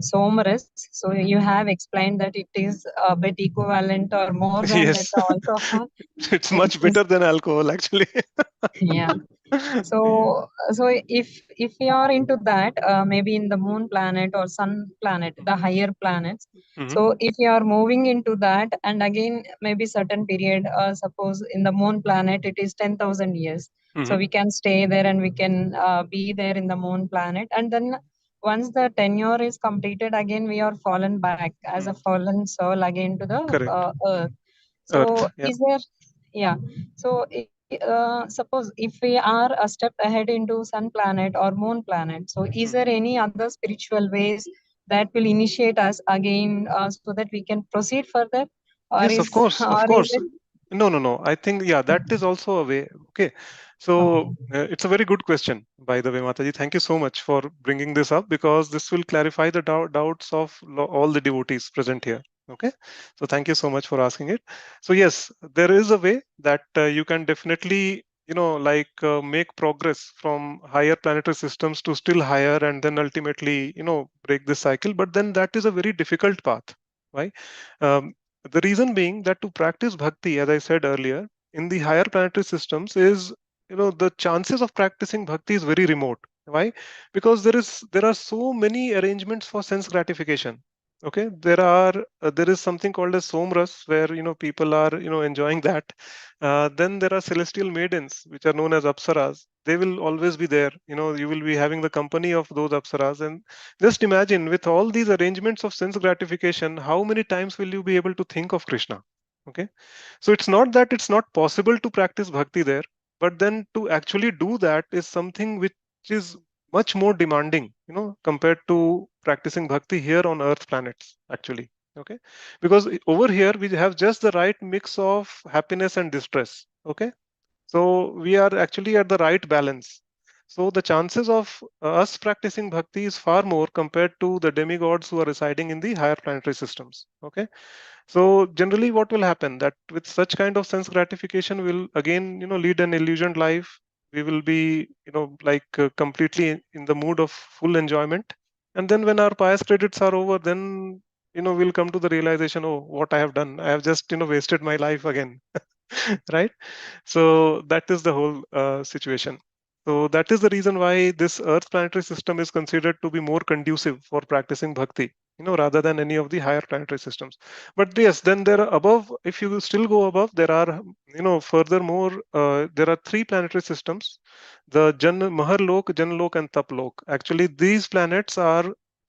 somaras, so you have explained that it is a bit equivalent or more than that Yes. alcohol. It's It much is, better than alcohol, actually. yeah. Yeah. So if we are into that, maybe in the moon planet or sun planet, the higher planets. So if you are moving into that, and again maybe certain period, suppose in the moon planet it is 10,000 years. So we can stay there and we can be there in the moon planet, and then once the tenure is completed, again we are fallen back as a fallen soul again to the Correct. earth. Earth. So Yeah. is there, yeah. So suppose if we are a step ahead into sun planet or moon planet, so is there any other spiritual ways that will initiate us again so that we can proceed further, or Yes, of is course, of or is course. it No. I think, yeah, that is also a way. Okay. okay? So it's a very good question, by the way, Mataji. Thank you so much for bringing this up, because this will clarify the doubts of all the devotees present here. Okay. So thank you so much for asking it. So yes, there is a way that you can definitely, make progress from higher planetary systems to still higher, and then ultimately, break this cycle. But then that is a very difficult path. Why? Um, the reason being that to practice bhakti, as I said earlier, in the higher planetary systems is, the chances of practicing bhakti is very remote. Why? Because there are so many arrangements for sense gratification. Okay, there is something called as somras, where people are enjoying that. Then there are celestial maidens, which are known as apsaras. They will always be there. You will be having the company of those apsaras, and just imagine, with all these arrangements of sense gratification, how many times will you be able to think of Krishna? Okay. So it's not that it's not possible to practice bhakti there, but then to actually do that is something which is much more demanding, compared to practicing bhakti here on Earth planets, actually. Okay. Because over here we have just the right mix of happiness and distress. Okay. So we are actually at the right balance. So the chances of us practicing bhakti is far more compared to the demigods who are residing in the higher planetary systems. Okay. So generally what will happen, that with such kind of sense gratification will again, lead an illusioned life. We will be, completely in the mood of full enjoyment. And then when our pious credits are over, then, we'll come to the realization, oh, what I have done. I have just, wasted my life again. Right. So that is the whole situation. So that is the reason why this Earth planetary system is considered to be more conducive for practicing bhakti, rather than any of the higher planetary systems. But yes, then there are above, if you still go above, there are, furthermore, there are three planetary systems: the Maharlok, Janlok, and Taplok. Actually, these planets are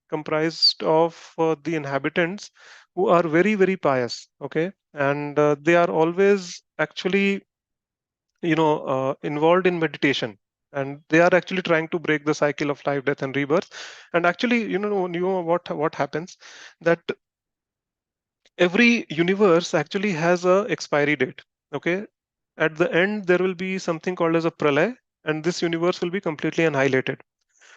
comprised of the inhabitants who are very, very pious. Okay. And they are always actually, involved in meditation, and they are actually trying to break the cycle of life, death, and rebirth. And actually, what happens, that every universe actually has a expiry date. Okay. At the end there will be something called as a pralay, and this universe will be completely annihilated.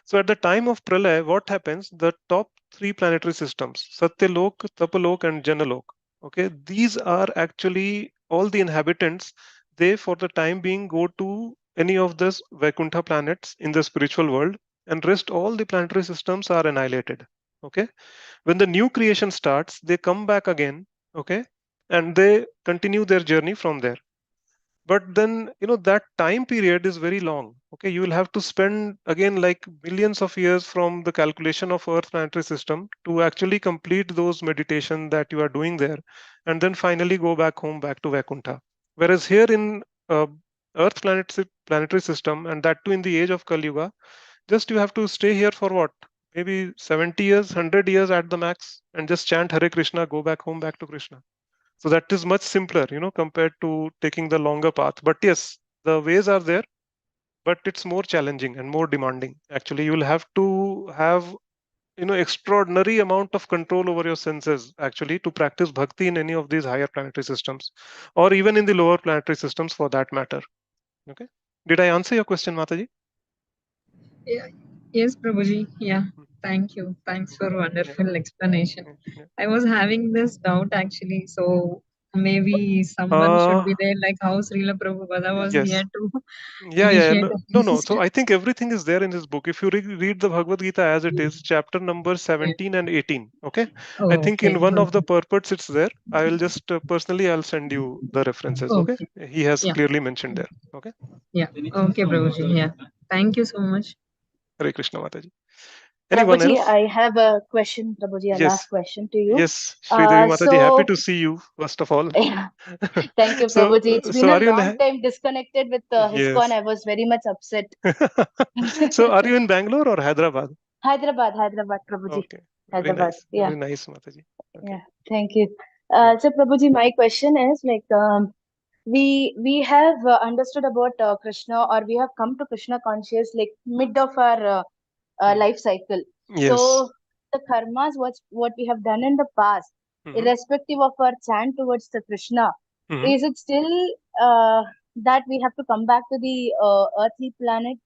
So at the time of pralay, what happens, the top three planetary systems, Satyalok, Tapalok, and Janalok, okay, these are actually all the inhabitants. They for the time being go to any of the Vaikuntha planets in the spiritual world, and rest all the planetary systems are annihilated. Okay. When the new creation starts, they come back again. Okay. And they continue their journey from there. But then, that time period is very long. Okay. You will have to spend again like millions of years from the calculation of Earth planetary system to actually complete those meditation that you are doing there, and then finally go back home, back to Vaikuntha. Whereas here in Earth planetary system, and that too in the age of Kali Yuga, just you have to stay here for what? Maybe 70 years, 100 years at the max, and just chant Hare Krishna, go back home, back to Krishna. So that is much simpler, compared to taking the longer path. But yes, the ways are there. but it's more challenging and more demanding. Actually, you will have to have extraordinary amount of control over your senses actually to practice bhakti in any of these higher planetary systems, or even in the lower planetary systems for that matter. Okay, did I answer your question, Mataji? Yeah. Yes, Prabhuji. Yeah. Thank you. Thanks for wonderful explanation. Yeah. I was having this doubt actually, so maybe someone should be there, like how Srila Prabhupada was Yes. here to Yeah. initiate No. So I think everything is there in this book. If you read the Bhagavad Gita as it is, chapter number 17 and 18. Okay. I think in Okay. one of the purports it's there. I will just personally I'll send you the references. Okay. Okay. He has Yeah. clearly mentioned there. Okay. Yeah. Okay, Prabhuji. Yeah. Thank you so much. Hare Krishna, Mataji. Anyone Prabhuji, else? I have a question, Prabhuji, a last Yes. question to you. Yes. Sridevi Mataji, happy So, to see you first of all. yeah, thank you, so, Prabhuji. It's been so a are you long time disconnected with ISKCON. Yes. I was very much upset. So are you in Bangalore or Hyderabad? Hyderabad, Prabhuji. Okay. Very Hyderabad. nice. Yeah, Very nice, Mataji. Okay. yeah. Thank you. Yeah. So, Prabhuji, my question is like, we have understood about Krishna, or we have come to Krishna conscious like mid of our life cycle. Yes. So the karmas, what we have done in the past, Mhm. irrespective of our chant towards the Krishna, Mhm. is it still uh, that we have to come back to the earthly planet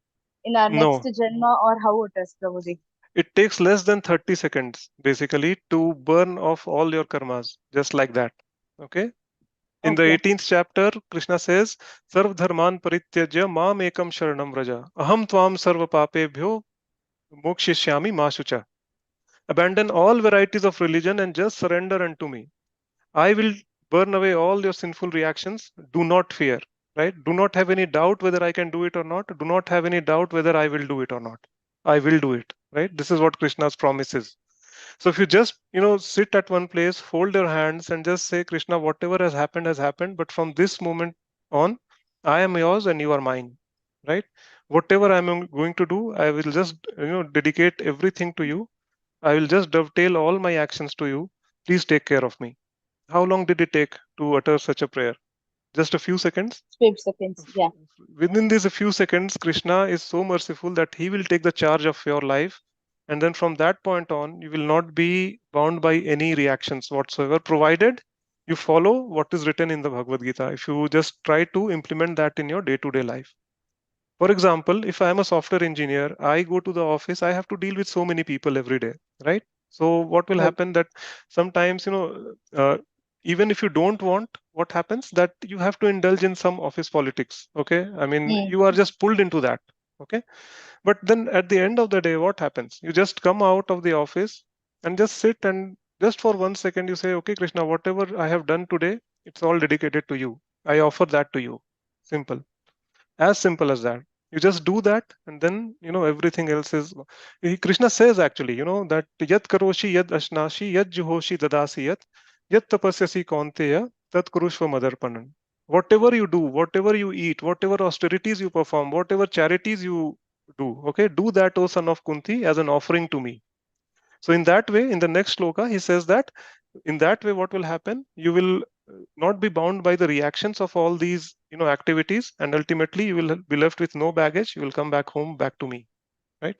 in our next No, janma, or how it is, Prabhuji? it takes less than 30 seconds basically to burn off all your karmas, just like that. Okay. In the Okay. 18th chapter, Krishna says, Sarv dharman parityajya mam ekam sharanam vraja. Aham tvam sarva papebhyo mokshishyami ma shucha. Abandon all varieties of religion and just surrender unto me. I will burn away all your sinful reactions. Do not fear, right? Do not have any doubt whether I can do it or not. Do not have any doubt whether I will do it or not. I will do it, right? This is what Krishna's promise is. So if you just, sit at one place, fold your hands and just say, Krishna, whatever has happened. But from this moment on, I am yours and you are mine, right? Whatever I'm going to do, I will just, dedicate everything to you. I will just dovetail all my actions to you. Please take care of me. How long did it take to utter such a prayer? Just a few seconds? 12 seconds. Yeah. Within these few seconds, Krishna is so merciful that he will take the charge of your life. And then from that point on, you will not be bound by any reactions whatsoever, provided you follow what is written in the Bhagavad Gita. If you just try to implement that in your day to day life. For example, if I am a software engineer, I go to the office, I have to deal with so many people every day, right? So what will Right. happen that sometimes, even if you don't want, what happens that you have to indulge in some office politics. Okay. I mean, Mm. you are just pulled into that. Okay. But then at the end of the day, what happens? You just come out of the office and just sit and just for 1 second, you say, okay, Krishna, whatever I have done today, it's all dedicated to you. I offer that to you. Simple, as simple as that. You just do that, and then everything else is. Krishna says actually, that yat karoshi yad ashnashi yad juhoshi dadasi yat tapasyasi kaunteya tat kurushva madarpanan. Whatever you do, whatever you eat, whatever austerities you perform, whatever charities you do, okay, do that, O son of Kunti, as an offering to me. So in that way, in the next sloka, he says that in that way, what will happen? You will not be bound by the reactions of all these, activities, and ultimately you will be left with no baggage. You will come back home, back to me, right?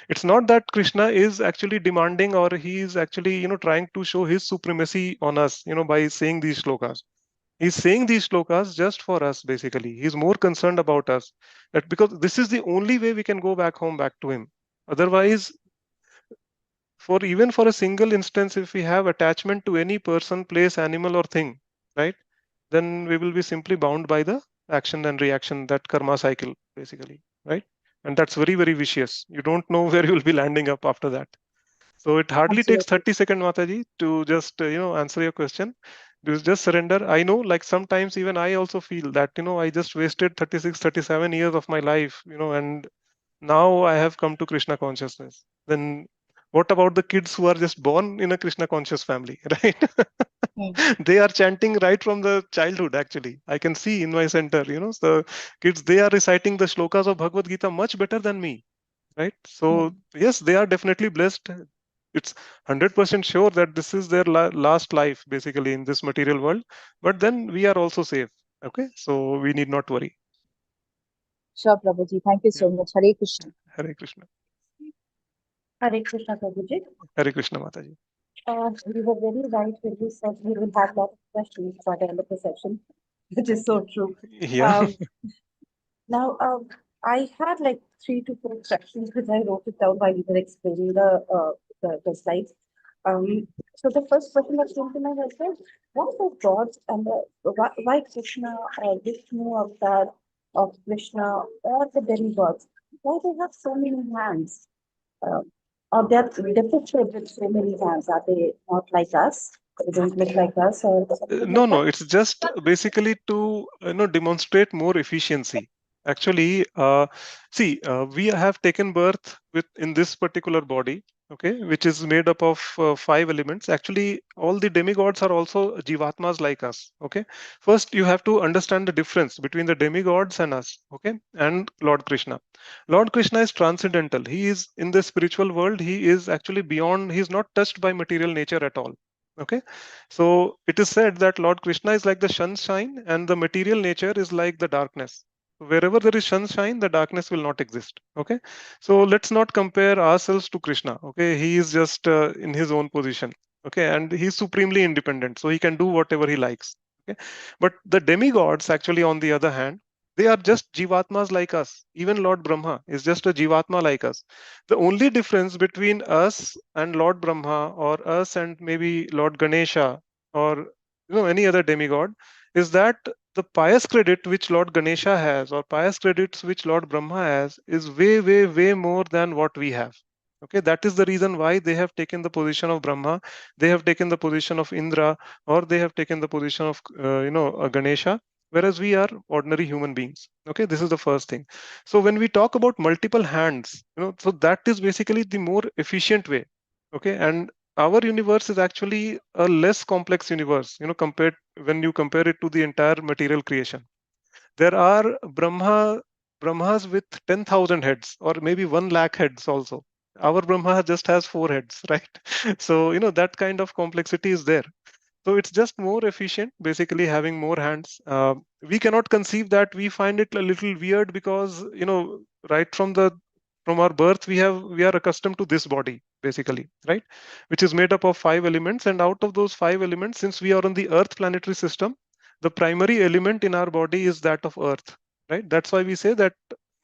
It's not that Krishna is actually demanding, or he is actually, trying to show his supremacy on us, by saying these slokas. He's saying these slokas just for us, basically. He's more concerned about us, that because this is the only way we can go back home, back to him. Otherwise, for even for a single instance, if we have attachment to any person, place, animal, or thing, right, then we will be simply bound by the action and reaction, that karma cycle, basically, right? And that's very, very vicious. You don't know where you will be landing up after that. So it hardly takes Absolutely. 30 seconds, Mataji, to just answer your question. Just surrender. I know, like sometimes even I also feel that I just wasted 36, 37 years of my life, and now I have come to Krishna consciousness. Then what about the kids who are just born in a Krishna conscious family, right? Mm. They are chanting right from the childhood, actually. I can see in my center, the kids, they are reciting the shlokas of Bhagavad Gita much better than me, right? So, Mm. yes, they are definitely blessed. It's 100% sure that this is their last life, basically, in this material world. But then we are also safe. Okay. So we need not worry. Sure, Prabhuji. Thank you so much. Hare Krishna. Hare Krishna. Hare Krishna, Prabhuji. Hare Krishna, Mataji. You were very right when you said we will have a lot of questions by the end of the session, which is so true. Yeah. Now, I had like 3 to 4 questions because I wrote it down while you were explaining the slides. So the first question that came to my head was, what are the gods and why Krishna or Vishnu avatar of Krishna or the demigods? Why they have so many hands? Or they're depicted with so many hands? Are they not like us? They don't look like us, or something No, like no, that? it's just basically to demonstrate more efficiency. Actually, see, we have taken birth in this particular body, okay, which is made up of 5 elements. Actually, all the demigods are also jivatmas like us. Okay, first you have to understand the difference between the demigods and us. Okay, and Lord Krishna. Lord Krishna is transcendental. He is in the spiritual world. He is actually beyond. He is not touched by material nature at all. Okay, so it is said that Lord Krishna is like the sunshine and the material nature is like the darkness. Wherever there is sunshine, the darkness will not exist. Okay, so let's not compare ourselves to Krishna. Okay, he is just in his own position. Okay, and he's supremely independent, so he can do whatever he likes. Okay, but the demigods, actually, on the other hand, they are just jivatmas like us. Even Lord Brahma is just a jivatma like us. The only difference between us and Lord Brahma, or us and maybe Lord Ganesha, or any other demigod, is that the pious credit which Lord Ganesha has, or pious credits which Lord Brahma has, is way, way, way more than what we have. Okay, that is the reason why they have taken the position of Brahma, they have taken the position of Indra, or they have taken the position of Ganesha, whereas we are ordinary human beings. Okay, this is the first thing. So when we talk about multiple hands, so that is basically the more efficient way. Okay, and our universe is actually a less complex universe, compared when you compare it to the entire material creation. There are Brahmas with 10,000 heads, or maybe 1 lakh heads also. Our Brahma just has 4 heads, right? So that kind of complexity is there. So it's just more efficient, basically having more hands. We cannot conceive that. We find it a little weird because right from our birth we are accustomed to this body, basically, right, which is made up of 5 elements. And out of those 5 elements, since we are on the Earth planetary system, the primary element in our body is that of Earth, right? That's why we say that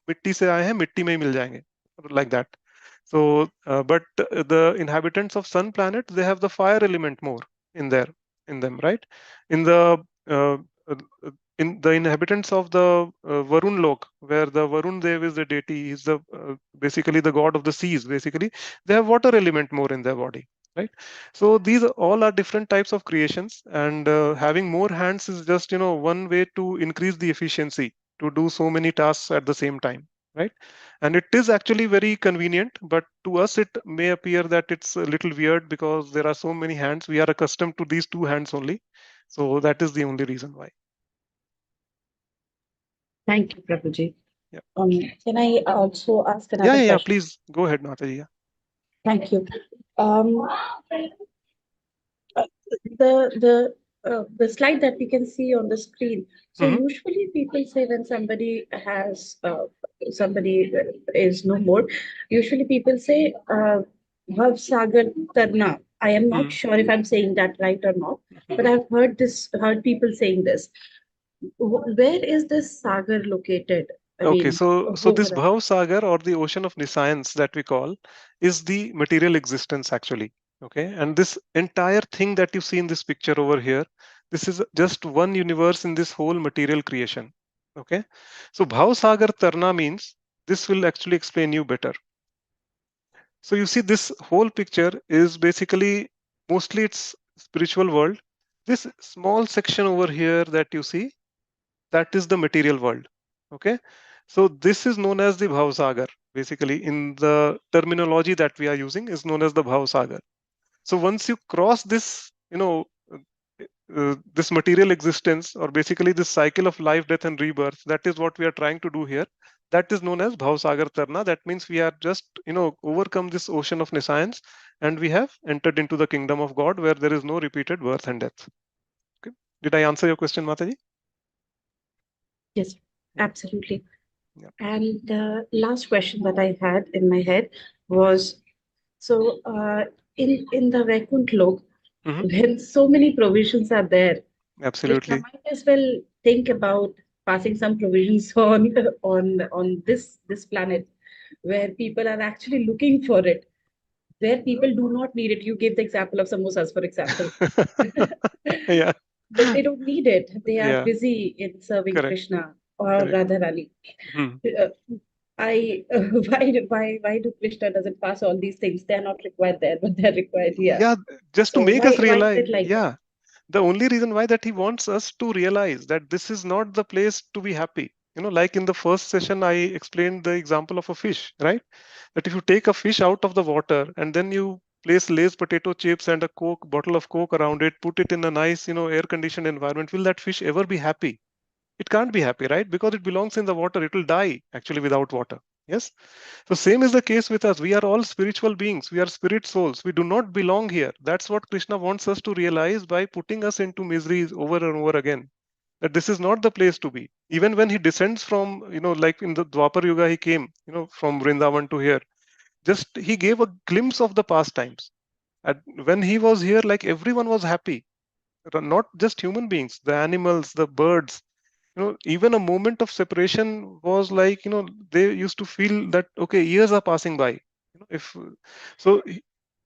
मिट्टी से आए हैं मिट्टी में ही मिल जाएंगे, like that. So, but the inhabitants of Sun planet, they have the fire element more in them, right? In the uh, uh, in the inhabitants of the Varun Lok, where the Varun Dev is the deity, is the basically the god of the seas. Basically, they have water element more in their body, right? So these all are different types of creations, and having more hands is just one way to increase the efficiency to do so many tasks at the same time, right? And it is actually very convenient, but to us it may appear that it's a little weird because there are so many hands. We are accustomed to these 2 hands only, so that is the only reason why. Thank you, Prabhuji. Yeah. Can I also ask another Yeah, question? please go ahead, Mataji. Yeah. Thank you. The slide that we can see on the screen. So Mhm. usually people say when somebody is no more, usually people say Bhav Sagar Tarna. I am not sure if I'm saying that right or not, but I've heard people saying this. Where is this sagar located? I Okay, mean, so this Bhav Sagar, or the ocean of nescience that we call, is the material existence actually. Okay, and this entire thing that you see in this picture over here, this is just one universe in this whole material creation. Okay, so Bhav Sagar Tarna means, this will actually explain you better. So you see, this whole picture is basically mostly it's spiritual world. This small section over here that you see, that is the material world. Okay, so this is known as the Bhavsagar. Basically, in the terminology that we are using, is known as the Bhavsagar. So once you cross this, this material existence, or basically this cycle of life, death, and rebirth, that is what we are trying to do here. That is known as Bhavsagar Tarna. That means we are just, overcome this ocean of nescience, and we have entered into the kingdom of God, where there is no repeated birth and death. Okay. Did I answer your question, Mataji? yes, absolutely. Yeah. And last question that I had in my head was, so in the Vaikunt Lok, Mhm. when so many provisions are there, Absolutely. Krishna might as well think about passing some provisions on this planet where people are actually looking for it, where people do not need it. You gave the example of samosas, for example. Yeah. They don't need it. They are Yeah. busy in serving Correct. Krishna or Correct. Radharani. Hmm. Why do Krishna doesn't pass all these things? They're not required there, but they're required here. Yeah. Just to So make us why is realize. it like that? Yeah. The only reason why that he wants us to realize that this is not the place to be happy. Like in the first session, I explained the example of a fish, right? That if you take a fish out of the water and then you place Lay's potato chips and a Coke bottle of Coke around it, put it in a nice, air conditioned environment, will that fish ever be happy? It can't be happy, right? Because it belongs in the water. It will die actually without water. Yes. So same is the case with us. We are all spiritual beings. We are spirit souls. We do not belong here. That's what Krishna wants us to realize by putting us into miseries over and over again. That this is not the place to be. Even when he descends from, like in the Dwapar Yuga, he came, from Vrindavan to here. Just he gave a glimpse of the past times. And when he was here, like everyone was happy. Not just human beings, the animals, the birds, even a moment of separation was like, they used to feel that okay, years are passing by. If so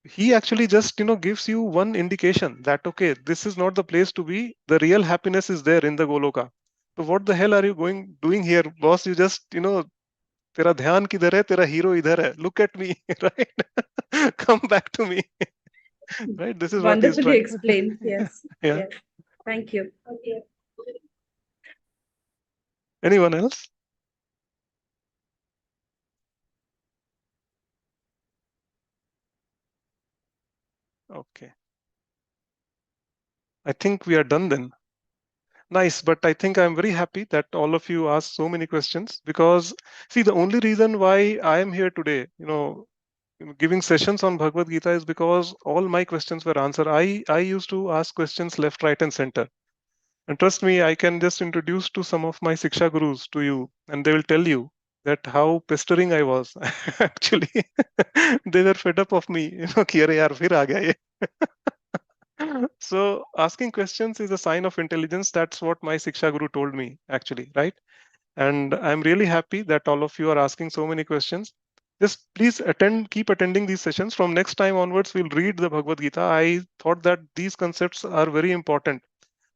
he actually just gives you one indication that okay, this is not the place to be. The real happiness is there in the Goloka. So what the hell are you doing here, boss? You just तेरा ध्यान किधर है, तेरा hero इधर है, look at me. Right? Come back to me. Right, this is what he's Wonderfully trying. explained. Yes. Yeah. Yes. Thank you. Okay. Anyone else? Okay, I think we are done then. Nice, but I think I'm very happy that all of you asked so many questions because, see, the only reason why I am here today, giving sessions on Bhagavad Gita is because all my questions were answered. I used to ask questions left, right, and center. And trust me, I can just introduce to some of my Siksha Gurus to you, and they will tell you that how pestering I was. Actually, they were fed up of me. कि अरे यार फिर आ गया ये. So asking questions is a sign of intelligence. That's what my Siksha Guru told me, actually, right? And I'm really happy that all of you are asking so many questions. Just please keep attending these sessions. From next time onwards, we'll read the Bhagavad Gita. I thought that these concepts are very important.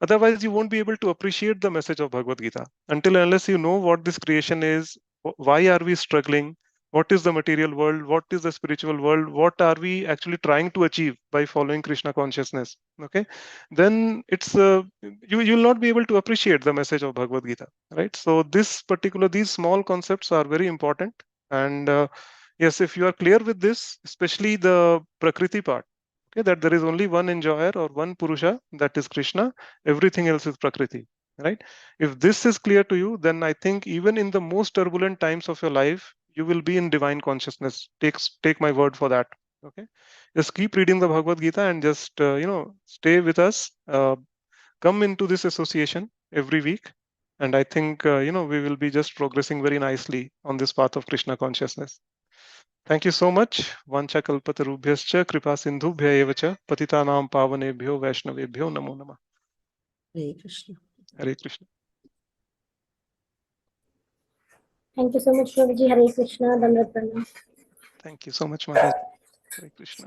Otherwise, you won't be able to appreciate the message of Bhagavad Gita until unless you know what this creation is, why are we struggling, what is the material world, what is the spiritual world, what are we actually trying to achieve by following Krishna consciousness. Okay, then it's you'll not be able to appreciate the message of Bhagavad Gita, right? So these small concepts are very important, and yes, if you are clear with this, especially the Prakriti part. Okay, that there is only one enjoyer or one Purusha, that is Krishna. Everything else is Prakriti, right? If this is clear to you, then I think even in the most turbulent times of your life, you will be in divine consciousness. Take my word for that. Okay, just keep reading the Bhagavad Gita and just stay with us. Come into this association every week, and I think we will be just progressing very nicely on this path of Krishna consciousness. Thank you so much. Vancha kalpatarubhyascha kripa sindhubhya eva cha patitanam pavanebhyo vaishnavebhyo namo namah. Hare Krishna. Hare Krishna. Thank you so much, Prabhuji. Hare Krishna. Dandrat Pranam. Thank you so much, Maharaj. Hare Krishna.